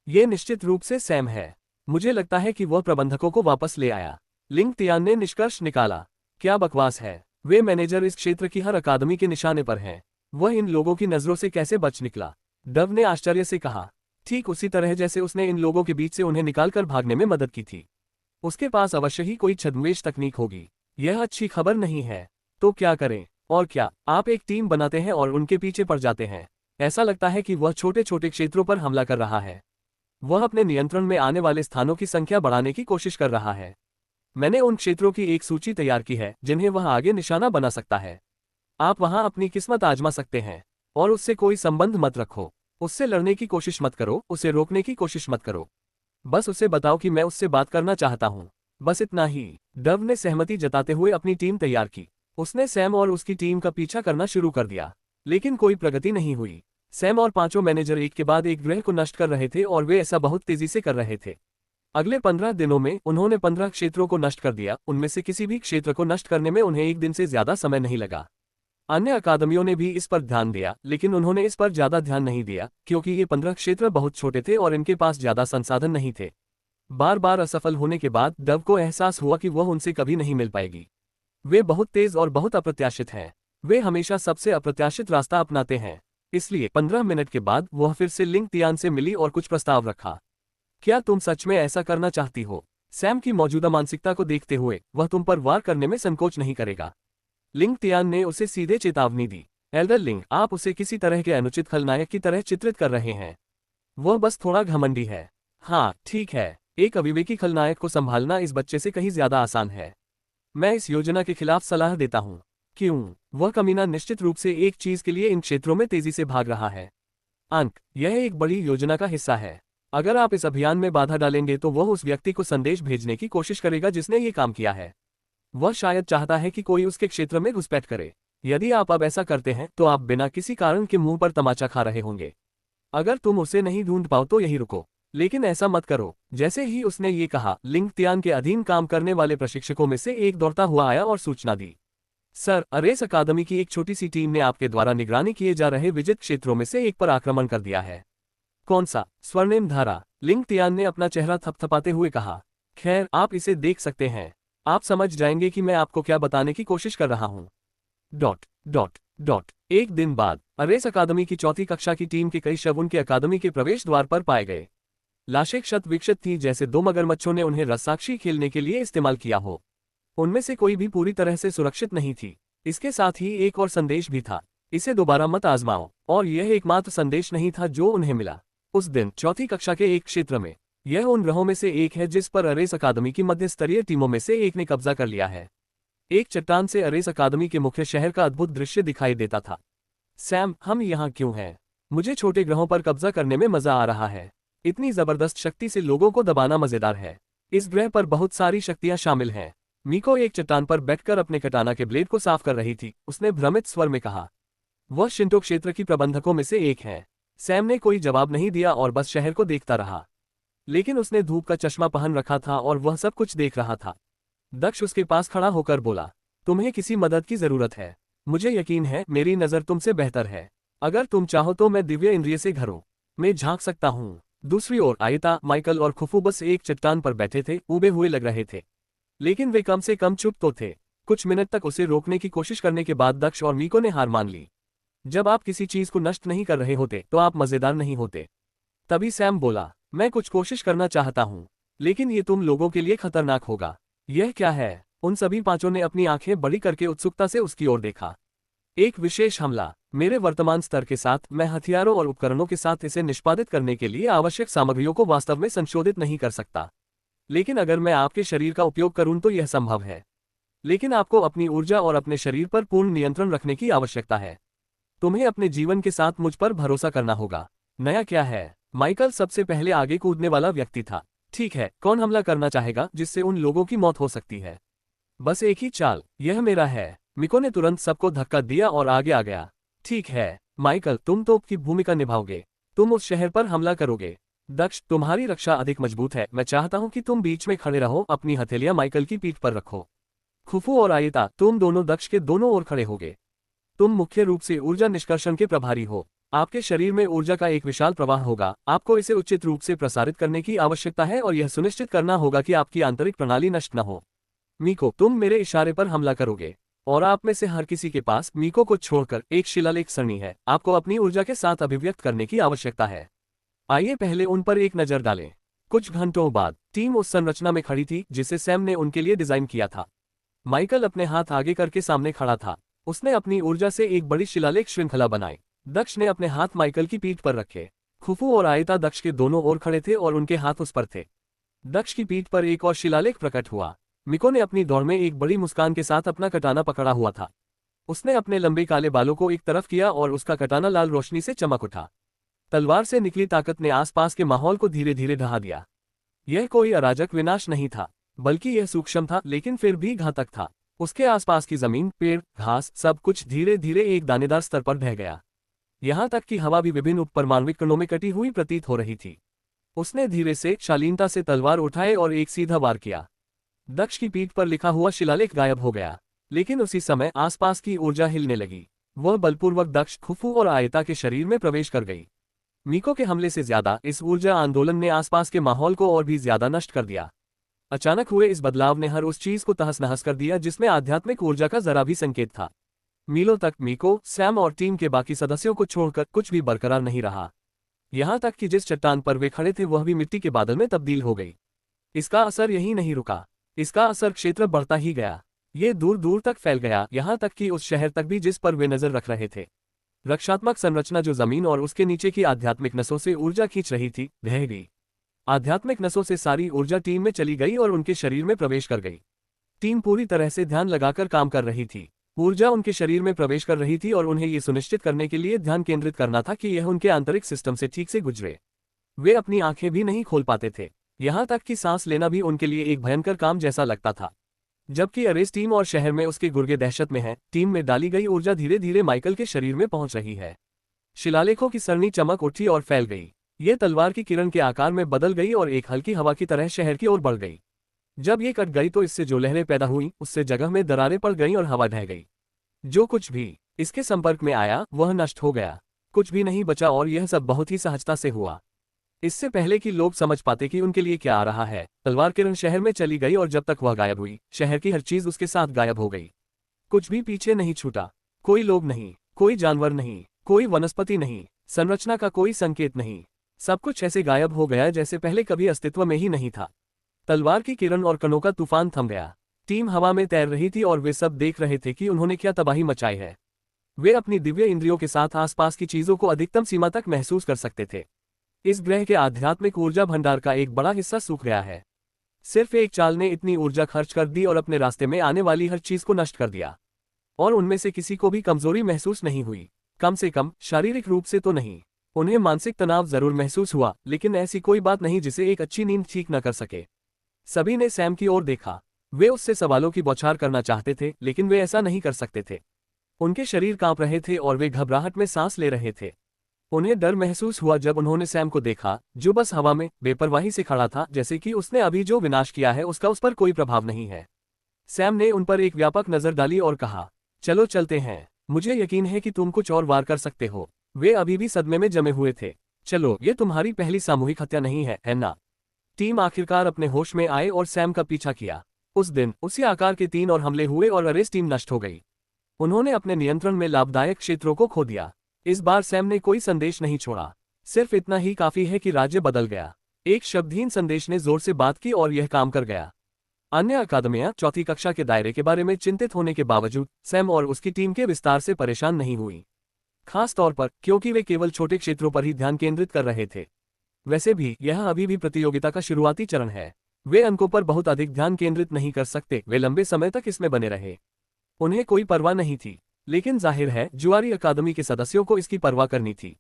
ये निश्चित रूप से सैम है। मुझे लगता है कि वह प्रबंधकों को वापस ले आया। लिंग तियान ने निष्कर्ष निकाला। क्या बकवास है, वे मैनेजर इस क्षेत्र की हर अकादमी के निशाने पर हैं। वह इन लोगों की नजरों से कैसे बच निकला? डव ने आश्चर्य से कहा। ठीक उसी तरह जैसे उसने इन लोगों के बीच से उन्हें निकालकर भागने में मदद की थी। उसके पास अवश्य ही कोई छद्मवेश तकनीक होगी। यह अच्छी खबर नहीं है। तो क्या करें? और क्या आप एक टीम बनाते हैं और उनके पीछे पड़ जाते हैं? ऐसा लगता है कि वह छोटे छोटे क्षेत्रों पर हमला कर रहा है। वह अपने नियंत्रण में आने वाले स्थानों की संख्या बढ़ाने की कोशिश कर रहा है। मैंने उन क्षेत्रों की एक सूची तैयार की है जिन्हें वह आगे निशाना बना सकता है। आप वहां अपनी किस्मत आजमा सकते हैं और उससे कोई संबंध मत रखो। उससे लड़ने की कोशिश मत करो, उसे रोकने की कोशिश मत करो। बस उसे बताओ कि मैं उससे बात करना चाहता हूं। बस इतना ही। डव ने सहमति जताते हुए अपनी टीम तैयार की। उसने सैम और उसकी टीम का पीछा करना शुरू कर दिया, लेकिन कोई प्रगति नहीं हुई। सैम और 5 मैनेजर एक के बाद एक ग्रह को नष्ट कर रहे थे और वे ऐसा बहुत तेजी से कर रहे थे। अगले 15 दिनों में उन्होंने 15 क्षेत्रों को नष्ट कर दिया। उनमें से किसी भी क्षेत्र को नष्ट करने में उन्हें एक दिन से ज्यादा समय नहीं लगा। अन्य अकादमियों ने भी इस पर ध्यान दिया, लेकिन उन्होंने इस पर ज्यादा ध्यान नहीं दिया क्योंकि ये 15 क्षेत्र बहुत छोटे थे और इनके पास ज्यादा संसाधन नहीं थे। बार बार असफल होने के बाद डव को एहसास हुआ कि वह उनसे कभी नहीं मिल पाएगी। वे बहुत तेज और बहुत अप्रत्याशित हैं। वे हमेशा सबसे अप्रत्याशित रास्ता अपनाते हैं। इसलिए 15 मिनट के बाद वह फिर से लिंग तियान से मिली और कुछ प्रस्ताव रखा। क्या तुम सच में ऐसा करना चाहती हो? सैम की मौजूदा मानसिकता को देखते हुए वह तुम पर वार करने में संकोच नहीं करेगा। लिंग तियान ने उसे सीधे चेतावनी दी। एल्डर लिंग, आप उसे किसी तरह के अनुचित खलनायक की तरह चित्रित कर रहे हैं। वह बस थोड़ा घमंडी है। हाँ ठीक है, एक अविवेकी खलनायक को संभालना इस बच्चे से कहीं ज्यादा आसान है। मैं इस योजना के खिलाफ सलाह देता हूँ। क्यों? वह कमीना निश्चित रूप से एक चीज के लिए इन क्षेत्रों में तेजी से भाग रहा है। अंक, यह एक बड़ी योजना का हिस्सा है। अगर आप इस अभियान में बाधा डालेंगे तो वह उस व्यक्ति को संदेश भेजने की कोशिश करेगा जिसने ये काम किया है। वह शायद चाहता है कि कोई उसके क्षेत्र में घुसपैठ करे। यदि आप अब ऐसा करते हैं तो आप बिना किसी कारण के मुंह पर तमाचा खा रहे होंगे। अगर तुम उसे नहीं ढूंढ पाओ तो यही रुको, लेकिन ऐसा मत करो। जैसे ही उसने ये कहा, लिंग तियान के अधीन काम करने वाले प्रशिक्षकों में से एक दौड़ता हुआ आया और सूचना दी। सर, अरेस अकादमी की एक छोटी सी टीम ने आपके द्वारा निगरानी किए जा रहे विजित क्षेत्रों में से एक पर आक्रमण कर दिया है। कौन सा? स्वर्णिम धारा, लिंग तियान ने अपना चेहरा थपथपाते हुए कहा। खैर, आप इसे देख सकते हैं। आप समझ जाएंगे कि मैं आपको क्या बताने की कोशिश कर रहा हूं। Dot dot dot. एक दिन बाद अरेस अकादमी की चौथी कक्षा की टीम के कई शव उनके अकादमी के प्रवेश द्वार पर पाए गए। लाशें क्षत विक्षत थीं, जैसे दो मगरमच्छों ने उन्हें रस्साकशी खेलने के लिए इस्तेमाल किया हो। उनमें से कोई भी पूरी तरह से सुरक्षित नहीं थी। इसके साथ ही एक और संदेश भी था, इसे दोबारा मत आजमाओ। और यह एकमात्र संदेश नहीं था जो उन्हें मिला। उस दिन चौथी कक्षा के एक क्षेत्र में, यह उन ग्रहों में से एक है जिस पर अरेस अकादमी की मध्य स्तरीय टीमों में से एक ने कब्जा कर लिया है। एक चट्टान से अरेस अकादमी के मुख्य शहर का अद्भुत दृश्य दिखाई देता था। सैम, हम यहाँ क्यों हैं? मुझे छोटे ग्रहों पर कब्जा करने में मजा आ रहा है। इतनी जबरदस्त शक्ति से लोगों को दबाना मजेदार है। इस ग्रह पर बहुत सारी शक्तियां शामिल हैं। मीको एक चट्टान पर बैठकर अपने कटाना के ब्लेड को साफ कर रही थी। उसने भ्रमित स्वर में कहा। वह शिंटो क्षेत्र की प्रबंधकों में से एक है। सैम ने कोई जवाब नहीं दिया और बस शहर को देखता रहा। लेकिन उसने धूप का चश्मा पहन रखा था और वह सब कुछ देख रहा था। दक्ष उसके पास खड़ा होकर बोला, तुम्हें किसी मदद की जरूरत है। मुझे यकीन है मेरी नजर तुमसे बेहतर है। अगर तुम चाहो तो मैं दिव्य इंद्रिय से घरों में झांक सकता हूँ। दूसरी ओर आयता, माइकल और खुफू बस एक चट्टान पर बैठे थे, उबे हुए लग रहे थे। लेकिन वे कम से कम चुप तो थे। कुछ मिनट तक उसे रोकने की कोशिश करने के बाद दक्ष और मीको ने हार मान ली। जब आप किसी चीज को नष्ट नहीं कर रहे होते तो आप मजेदार नहीं होते। तभी सैम बोला, मैं कुछ कोशिश करना चाहता हूँ, लेकिन ये तुम लोगों के लिए खतरनाक होगा। यह क्या है? उन सभी पांचों ने अपनी आंखें बड़ी करके उत्सुकता से उसकी ओर देखा। एक विशेष हमला। मेरे वर्तमान स्तर के साथ मैं हथियारों और उपकरणों के साथ इसे निष्पादित करने के लिए आवश्यक सामग्रियों को वास्तव में संशोधित नहीं कर सकता। लेकिन अगर मैं आपके शरीर का उपयोग करूं तो यह संभव है। लेकिन आपको अपनी ऊर्जा और अपने शरीर पर पूर्ण नियंत्रण रखने की आवश्यकता है। तुम्हें अपने जीवन के साथ मुझ पर भरोसा करना होगा। नया क्या है? माइकल सबसे पहले आगे कूदने वाला व्यक्ति था। ठीक है, कौन हमला करना चाहेगा जिससे उन लोगों की मौत हो सकती है? बस एक ही चाल, यह मेरा है। मिको ने तुरंत सबको धक्का दिया और आगे आ गया। ठीक है माइकल, तुम तोप की भूमिका निभाओगे। तुम उस शहर पर हमला करोगे। दक्ष, तुम्हारी रक्षा अधिक मजबूत है। मैं चाहता हूं कि तुम बीच में खड़े रहो, अपनी हथेलियां माइकल की पीठ पर रखो। खुफू और आयता, तुम दोनों दक्ष के दोनों ओर खड़े होगे। तुम मुख्य रूप से ऊर्जा निष्कर्षण के प्रभारी हो। आपके शरीर में ऊर्जा का एक विशाल प्रवाह होगा। आपको इसे उचित रूप से प्रसारित करने की आवश्यकता है और यह सुनिश्चित करना होगा कि आपकी आंतरिक प्रणाली नष्ट न हो। मीको, तुम मेरे इशारे पर हमला करोगे और आप में से हर किसी के पास मीको को छोड़कर एक शिलालेख सरणी है। आपको अपनी ऊर्जा के साथ अभिव्यक्त करने की आवश्यकता है। आइए पहले उन पर एक नजर डालें। कुछ घंटों बाद टीम उस संरचना में खड़ी थी जिसे सैम ने उनके लिए डिजाइन किया था। माइकल अपने हाथ आगे करके सामने खड़ा था। उसने अपनी ऊर्जा से एक बड़ी शिलालेख श्रृंखला बनाई। दक्ष ने अपने हाथ माइकल की पीठ पर रखे। खुफू और आयता दक्ष के दोनों ओर खड़े थे और उनके हाथ उस पर थे। दक्ष की पीठ पर एक और शिलालेख प्रकट हुआ। मिको ने अपनी दौड़ में एक बड़ी मुस्कान के साथ अपना कटाना पकड़ा हुआ था। उसने अपने लंबे काले बालों को एक तरफ किया और उसका कटाना लाल रोशनी से चमक उठा। तलवार से निकली ताकत ने आसपास के माहौल को धीरे धीरे ढहा दिया। यह कोई अराजक विनाश नहीं था, बल्कि यह सूक्ष्म था लेकिन फिर भी घातक था। उसके आसपास की जमीन, पेड़, घास, सब कुछ धीरे धीरे एक दानेदार स्तर पर ढह गया। यहां तक कि हवा भी विभिन्न उपपरमाण्विक कणों में कटी हुई प्रतीत हो रही थी। उसने धीरे से शालीनता से तलवार उठाए और एक सीधा वार किया। दक्ष की पीठ पर लिखा हुआ शिलालेख गायब हो गया, लेकिन उसी समय आसपास की ऊर्जा हिलने लगी। वह बलपूर्वक दक्ष, खुफू और आयता के शरीर में प्रवेश कर गई। मीको के हमले से ज्यादा इस ऊर्जा आंदोलन ने आसपास के माहौल को और भी ज्यादा नष्ट कर दिया। अचानक हुए इस बदलाव ने हर उस चीज को तहस नहस कर दिया जिसमें आध्यात्मिक ऊर्जा का जरा भी संकेत था। मीलों तक मीको, सैम और टीम के बाकी सदस्यों को छोड़कर कुछ भी बरकरार नहीं रहा। यहां तक कि जिस चट्टान पर वे खड़े थे वह भी मिट्टी के बादल में तब्दील हो गई। इसका असर यहीं नहीं रुका, इसका असर क्षेत्र बढ़ता ही गया। ये दूर दूर तक फैल गया, यहां तक कि उस शहर तक भी जिस पर वे नजर रख रहे थे। रक्षात्मक संरचना जो जमीन और उसके नीचे की आध्यात्मिक नसों से ऊर्जा खींच रही थी, ढह गई। आध्यात्मिक नसों से सारी ऊर्जा टीम में चली गई और उनके शरीर में प्रवेश कर गई। टीम पूरी तरह से ध्यान लगाकर काम कर रही थी। ऊर्जा उनके शरीर में प्रवेश कर रही थी और उन्हें ये सुनिश्चित करने के लिए ध्यान केंद्रित करना था कि यह उनके आंतरिक सिस्टम से ठीक से गुजरे। वे अपनी आंखें भी नहीं खोल पाते थे, यहां तक कि सांस लेना भी उनके लिए एक भयंकर काम जैसा लगता था। जबकि अरेस टीम और शहर में उसके गुर्गे दहशत में हैं, टीम में डाली गई ऊर्जा धीरे धीरे माइकल के शरीर में पहुंच रही है। शिलालेखों की सरनी चमक उठी और फैल गई। ये तलवार की किरण के आकार में बदल गई और एक हल्की हवा की तरह शहर की ओर बढ़ गई। जब ये कट गई तो इससे जो लहरें पैदा हुई उससे जगह में दरारें पड़ गईं और हवा ढह गई। जो कुछ भी इसके संपर्क में आया वह नष्ट हो गया, कुछ भी नहीं बचा और यह सब बहुत ही सहजता से हुआ। इससे पहले कि लोग समझ पाते कि उनके लिए क्या आ रहा है, तलवार किरण शहर में चली गई और जब तक वह गायब हुई, शहर की हर चीज उसके साथ गायब हो गई। कुछ भी पीछे नहीं छूटा, कोई लोग नहीं, कोई जानवर नहीं, कोई वनस्पति नहीं, संरचना का कोई संकेत नहीं। सब कुछ ऐसे गायब हो गया जैसे पहले कभी अस्तित्व में ही नहीं था। तलवार की किरण और कणों का तूफान थम गया। टीम हवा में तैर रही थी और वे सब देख रहे थे कि उन्होंने क्या तबाही मचाई है। वे अपनी दिव्य इंद्रियों के साथ आसपास की चीजों को अधिकतम सीमा तक महसूस कर सकते थे। इस ग्रह के आध्यात्मिक ऊर्जा भंडार का एक बड़ा हिस्सा सूख गया है। सिर्फ एक चाल ने इतनी ऊर्जा खर्च कर दी और अपने रास्ते में आने वाली हर चीज को नष्ट कर दिया। और उनमें से किसी को भी कमजोरी महसूस नहीं हुई, कम से कम शारीरिक रूप से तो नहीं। उन्हें मानसिक तनाव जरूर महसूस हुआ, लेकिन ऐसी कोई बात नहीं जिसे एक अच्छी नींद ठीक न कर सके। सभी ने सैम की ओर देखा। वे उससे सवालों की बौछार करना चाहते थे, लेकिन वे ऐसा नहीं कर सकते थे। उनके शरीर कांप रहे थे और वे घबराहट में सांस ले रहे थे। उन्हें डर महसूस हुआ जब उन्होंने सैम को देखा, जो बस हवा में बेपरवाही से खड़ा था, जैसे कि उसने अभी जो विनाश किया है उसका उस पर कोई प्रभाव नहीं है। सैम ने उन पर एक व्यापक नजर डाली और कहा, चलो चलते हैं, मुझे यकीन है कि तुम कुछ और वार कर सकते हो। वे अभी भी सदमे में जमे हुए थे। चलो, ये तुम्हारी पहली सामूहिक हत्या नहीं है ना? टीम आखिरकार अपने होश में आए और सैम का पीछा किया। उस दिन उसी आकार के 3 और हमले हुए और अरेस टीम नष्ट हो गई। उन्होंने अपने नियंत्रण में लाभदायक क्षेत्रों को खो दिया। इस बार सैम ने कोई संदेश नहीं छोड़ा, सिर्फ इतना ही काफी है कि राज्य बदल गया। एक शब्दहीन संदेश ने जोर से बात की और यह काम कर गया। अन्य अकादमियां चौथी कक्षा के दायरे के बारे में चिंतित होने के बावजूद सैम और उसकी टीम के विस्तार से परेशान नहीं हुई, खास तौर पर क्योंकि वे केवल छोटे क्षेत्रों पर ही ध्यान केंद्रित कर रहे थे। वैसे भी यह अभी भी प्रतियोगिता का शुरुआती चरण है। वे अंकों पर बहुत अधिक ध्यान केंद्रित नहीं कर सकते, वे लंबे समय तक इसमें बने रहे। उन्हें कोई परवाह नहीं थी, लेकिन जाहिर है जुआरी अकादमी के सदस्यों को इसकी परवाह करनी थी।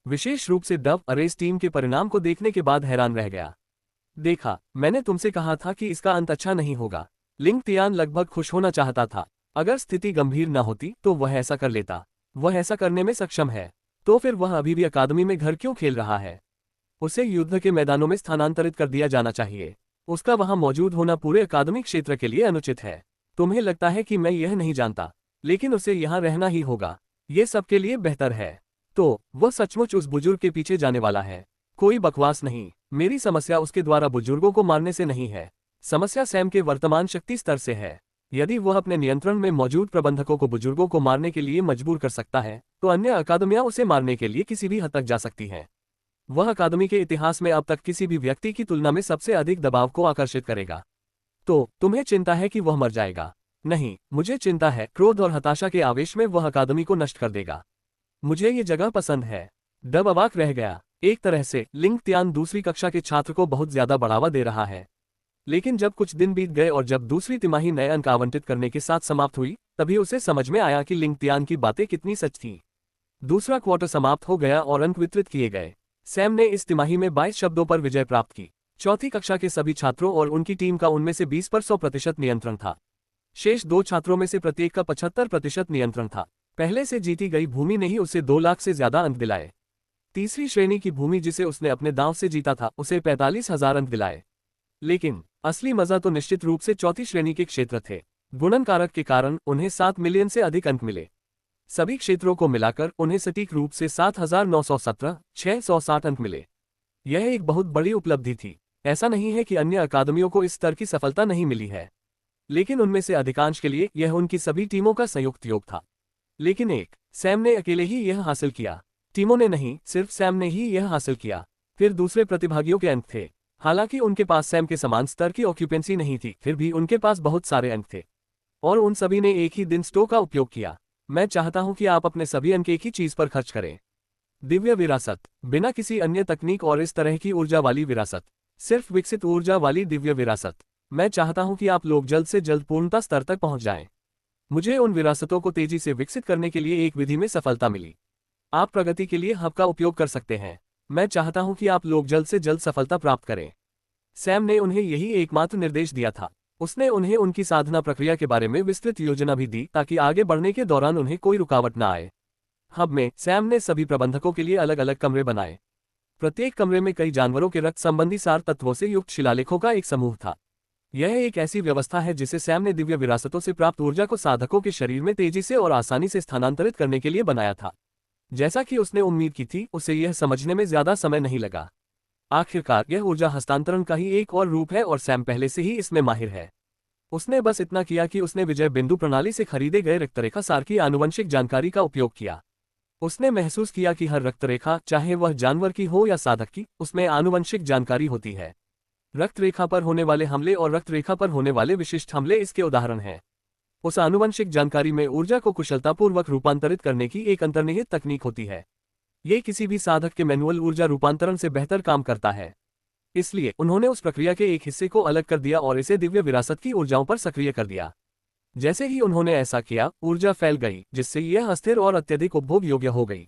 विशेष रूप से डव अरेस टीम के परिणाम को देखने के बाद हैरान रह गया। देखा, मैंने तुमसे कहा था कि इसका अंत अच्छा नहीं होगा। लिंग तियान लगभग खुश होना चाहता था। अगर स्थिति गंभीर न होती तो वह ऐसा कर लेता। वह ऐसा करने में सक्षम है, तो फिर वह अभी भी अकादमी में घर क्यों खेल रहा है? उसे युद्ध के मैदानों में स्थानांतरित कर दिया जाना चाहिए। उसका वहां मौजूद होना पूरे अकादमिक क्षेत्र के लिए अनुचित है। तुम्हें लगता है कि मैं यह नहीं जानता, लेकिन उसे यहाँ रहना ही होगा। ये सबके लिए बेहतर है। तो वह सचमुच उस बुजुर्ग के पीछे जाने वाला है। कोई बकवास नहीं। मेरी समस्या उसके द्वारा बुजुर्गों को मारने से नहीं है। समस्या सैम के वर्तमान शक्ति स्तर से है। यदि वह अपने नियंत्रण में मौजूद प्रबंधकों को बुजुर्गों को मारने के लिए मजबूर कर सकता है, तो अन्य अकादमियां उसे मारने के लिए किसी भी हद तक जा सकती हैं। वह अकादमी के इतिहास में अब तक किसी भी व्यक्ति की तुलना में सबसे अधिक दबाव को आकर्षित करेगा। तो तुम्हें चिंता है कि वह मर जाएगा? नहीं, मुझे चिंता है क्रोध और हताशा के आवेश में वह अकादमी को नष्ट कर देगा। मुझे ये जगह पसंद है। डब अवाक रह गया। एक तरह से लिंग तियान दूसरी कक्षा के छात्र को बहुत ज्यादा बढ़ावा दे रहा है। लेकिन जब कुछ दिन बीत गए और जब दूसरी तिमाही नए अंक आवंटित करने के साथ समाप्त हुई, तभी उसे समझ में आया कि लिंग तियान की बातें कितनी सच थीं। दूसरा क्वार्टर समाप्त हो गया और अंक वितरित किए गए। सैम ने इस तिमाही में 22 शब्दों पर विजय प्राप्त की। चौथी कक्षा के सभी छात्रों और उनकी टीम का उनमें से 20 पर 100% नियंत्रण था। शेष 2 छात्रों में से प्रत्येक का 75% नियंत्रण था। पहले से जीती गई भूमि ने ही उसे 2 लाख से ज्यादा अंक दिलाए। तीसरी श्रेणी की भूमि जिसे उसने अपने दांव से जीता था उसे 45,000 अंक दिलाए। लेकिन असली मजा तो निश्चित रूप से चौथी श्रेणी के क्षेत्र थे। गुणन कारक के कारण उन्हें 7 मिलियन से अधिक अंक मिले। सभी क्षेत्रों को मिलाकर उन्हें सटीक रूप से 7,917,660 अंक मिले। यह एक बहुत बड़ी उपलब्धि थी। ऐसा नहीं है कि अन्य अकादमियों को इस स्तर की सफलता नहीं मिली है, लेकिन उनमें से अधिकांश के लिए यह उनकी सभी टीमों का संयुक्त योग था। लेकिन सैम ने अकेले ही यह हासिल किया। टीमों ने नहीं, सिर्फ सैम ने ही यह हासिल किया। फिर दूसरे प्रतिभागियों के अंक थे। हालांकि उनके पास सैम के समान स्तर की ऑक्यूपेंसी नहीं थी, फिर भी उनके पास बहुत सारे अंक थे और उन सभी ने एक ही दिन स्टो का उपयोग किया। मैं चाहता हूं कि आप अपने सभी अंक एक ही चीज पर खर्च करें। दिव्य विरासत, बिना किसी अन्य तकनीक और इस तरह की ऊर्जा वाली विरासत, सिर्फ विकसित ऊर्जा वाली दिव्य विरासत। मैं चाहता हूं कि आप लोग जल्द से जल्द पूर्णता स्तर तक पहुंच जाएं। मुझे उन विरासतों को तेजी से विकसित करने के लिए एक विधि में सफलता मिली। आप प्रगति के लिए हब का उपयोग कर सकते हैं। मैं चाहता हूं कि आप लोग जल्द से जल्द सफलता प्राप्त करें। सैम ने उन्हें यही एकमात्र निर्देश दिया था। उसने उन्हें उनकी साधना प्रक्रिया के बारे में विस्तृत योजना भी दी ताकि आगे बढ़ने के दौरान उन्हें कोई रुकावट न आए। हब में सैम ने सभी प्रबंधकों के लिए अलग अलग कमरे बनाए। प्रत्येक कमरे में कई जानवरों के रक्त संबंधी सार तत्वों से युक्त शिलालेखों का एक समूह था। यह एक ऐसी व्यवस्था है जिसे सैम ने दिव्य विरासतों से प्राप्त ऊर्जा को साधकों के शरीर में तेजी से और आसानी से स्थानांतरित करने के लिए बनाया था। जैसा कि उसने उम्मीद की थी, उसे यह समझने में ज्यादा समय नहीं लगा। आखिरकार यह ऊर्जा हस्तांतरण का ही एक और रूप है और सैम पहले से ही इसमें माहिर है। उसने बस इतना किया कि उसने विजय बिंदु प्रणाली से खरीदे गए रक्तरेखा सार की आनुवंशिक जानकारी का उपयोग किया। उसने महसूस किया कि हर रक्तरेखा, चाहे वह जानवर की हो या साधक की, उसमें आनुवंशिक जानकारी होती है। रक्तरेखा पर होने वाले हमले और रक्तरेखा पर होने वाले विशिष्ट हमले इसके उदाहरण हैं। उस आनुवंशिक जानकारी में ऊर्जा को कुशलतापूर्वक रूपांतरित करने की एक अंतर्निहित तकनीक होती है। ये किसी भी साधक के मैनुअल ऊर्जा रूपांतरण से बेहतर काम करता है। इसलिए उन्होंने उस प्रक्रिया के एक हिस्से को अलग कर दिया और इसे दिव्य विरासत की ऊर्जाओं पर सक्रिय कर दिया। जैसे ही उन्होंने ऐसा किया, ऊर्जा फैल गई, जिससे यह अस्थिर और अत्यधिक उपभोग योग्य हो गई।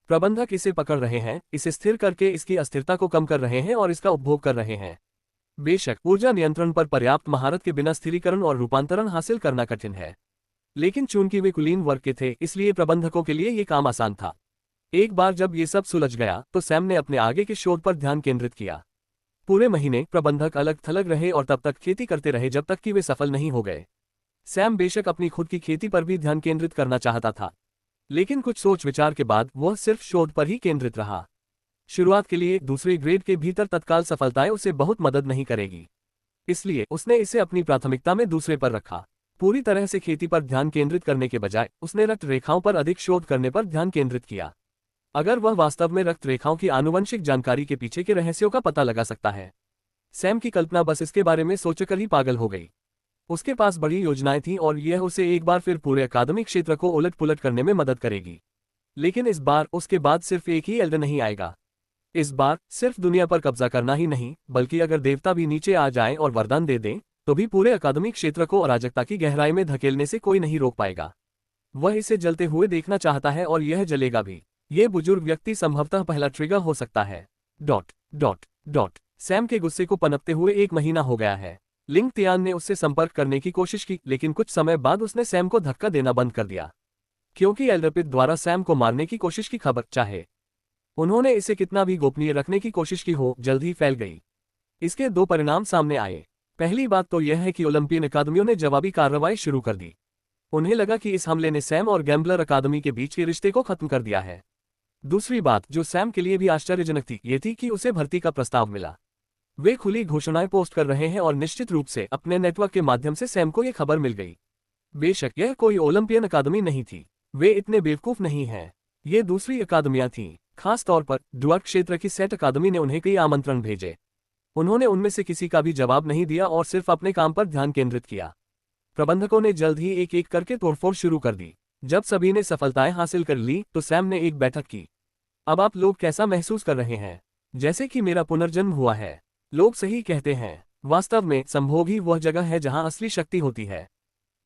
प्रबंधक इसे पकड़ रहे हैं, इसे स्थिर करके इसकी अस्थिरता को कम कर रहे हैं और इसका उपभोग कर रहे हैं। बेशक ऊर्जा नियंत्रण पर पर्याप्त महारत के बिना स्थिरीकरण और रूपांतरण हासिल करना कठिन है, लेकिन चूंकि वे कुलीन वर्ग के थे, इसलिए प्रबंधकों के लिए ये काम आसान था। एक बार जब ये सब सुलझ गया तो सैम ने अपने आगे के शोध पर ध्यान केंद्रित किया। पूरे महीने प्रबंधक अलग थलग रहे और तब तक खेती करते रहे जब तक कि वे सफल नहीं हो गए। सैम बेशक अपनी खुद की खेती पर भी ध्यान केंद्रित करना चाहता था, लेकिन कुछ सोच विचार के बाद वह सिर्फ शोध पर ही केंद्रित रहा। शुरुआत के लिए दूसरे ग्रेड के भीतर तत्काल सफलताएं उसे बहुत मदद नहीं करेगी, इसलिए उसने इसे अपनी प्राथमिकता में दूसरे पर रखा। पूरी तरह से खेती पर ध्यान केंद्रित करने के बजाय उसने रक्त रेखाओं पर अधिक शोध करने पर ध्यान केंद्रित किया। अगर वह वास्तव में रक्त रेखाओं की आनुवंशिक जानकारी के पीछे के रहस्यों का पता लगा सकता है। सैम की कल्पना बस इसके बारे में सोचकर ही पागल हो गई। उसके पास बड़ी योजनाएं थीं और यह उसे एक बार फिर पूरे अकादमिक क्षेत्र को उलट पुलट करने में मदद करेगी। लेकिन इस बार उसके बाद सिर्फ एक ही एल्डर नहीं आएगा। इस बार सिर्फ दुनिया पर कब्जा करना ही नहीं, बल्कि अगर देवता भी नीचे आ जाएं और वरदान दे दें, तो भी पूरे अकादमिक क्षेत्र को अराजकता की गहराई में धकेलने से कोई नहीं रोक पाएगा। वह इसे जलते हुए देखना चाहता है और यह जलेगा भी। ये बुजुर्ग व्यक्ति संभवतः पहला ट्रिगर हो सकता है। ... सैम के गुस्से को पनपते हुए 1 महीना हो गया है। लिंग तियान ने उससे संपर्क करने की कोशिश की, लेकिन कुछ समय बाद उसने सैम को धक्का देना बंद कर दिया, क्योंकि एल्डरपिट द्वारा सैम को मारने की कोशिश की खबर, चाहे उन्होंने इसे कितना भी गोपनीय रखने की कोशिश की हो, जल्द ही फैल गई। इसके 2 परिणाम सामने आए। पहली बात तो यह है कि ओलंपियन अकादमियों ने जवाबी कार्रवाई शुरू कर दी। उन्हें लगा कि इस हमले ने सैम और गैम्बलर अकादमी के बीच के रिश्ते को खत्म कर दिया है। दूसरी बात, जो सैम के लिए भी आश्चर्यजनक थी, ये थी कि उसे भर्ती का प्रस्ताव मिला। वे खुली घोषणाएं पोस्ट कर रहे हैं और निश्चित रूप से अपने नेटवर्क के माध्यम से सैम को यह खबर मिल गई। बेशक यह कोई ओलंपियन अकादमी नहीं थी, वे इतने बेवकूफ नहीं हैं। ये दूसरी अकादमियां थीं। खास तौर पर डुआर्क क्षेत्र की सेट अकादमी ने उन्हें कई आमंत्रण भेजे। उन्होंने उनमें से किसी का भी जवाब नहीं दिया और सिर्फ अपने काम पर ध्यान केंद्रित किया। प्रबंधकों ने जल्द ही एक एक करके तोड़फोड़ शुरू कर दी। जब सभी ने सफलताएं हासिल कर ली तो सैम ने एक बैठक की। अब आप लोग कैसा महसूस कर रहे हैं? जैसे कि मेरा पुनर्जन्म हुआ है। लोग सही कहते हैं। वास्तव में संभोग ही वह जगह है जहां असली शक्ति होती है।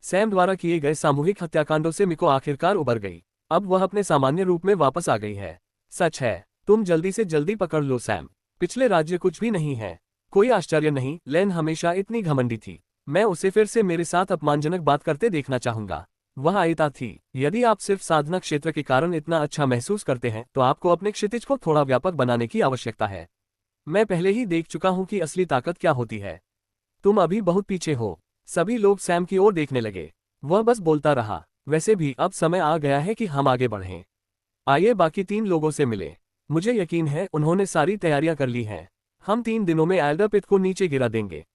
सैम द्वारा किए गए सामूहिक हत्याकांडों से मिको आखिरकार उबर गई। अब वह अपने सामान्य रूप में वापस आ गई है। सच है, तुम जल्दी से जल्दी पकड़ लो सैम। पिछले राज्य कुछ भी नहीं है। कोई आश्चर्य नहीं, लेन हमेशा इतनी घमंडी थी। मैं उसे फिर से मेरे साथ अपमानजनक बात करते देखना चाहूंगा। वह आयता थी। यदि आप सिर्फ साधना क्षेत्र के कारण इतना अच्छा महसूस करते हैं तो आपको अपने क्षितिज को थोड़ा व्यापक बनाने की आवश्यकता है। मैं पहले ही देख चुका हूं कि असली ताकत क्या होती है। तुम अभी बहुत पीछे हो। सभी लोग सैम की ओर देखने लगे। वह बस बोलता रहा, वैसे भी अब समय आ गया है कि हम आगे बढ़ें। आइए बाकी 3 लोगों से मिले। मुझे यकीन है उन्होंने सारी तैयारियां कर ली हैं। हम 3 दिनों में एल्डर पिट को नीचे गिरा देंगे।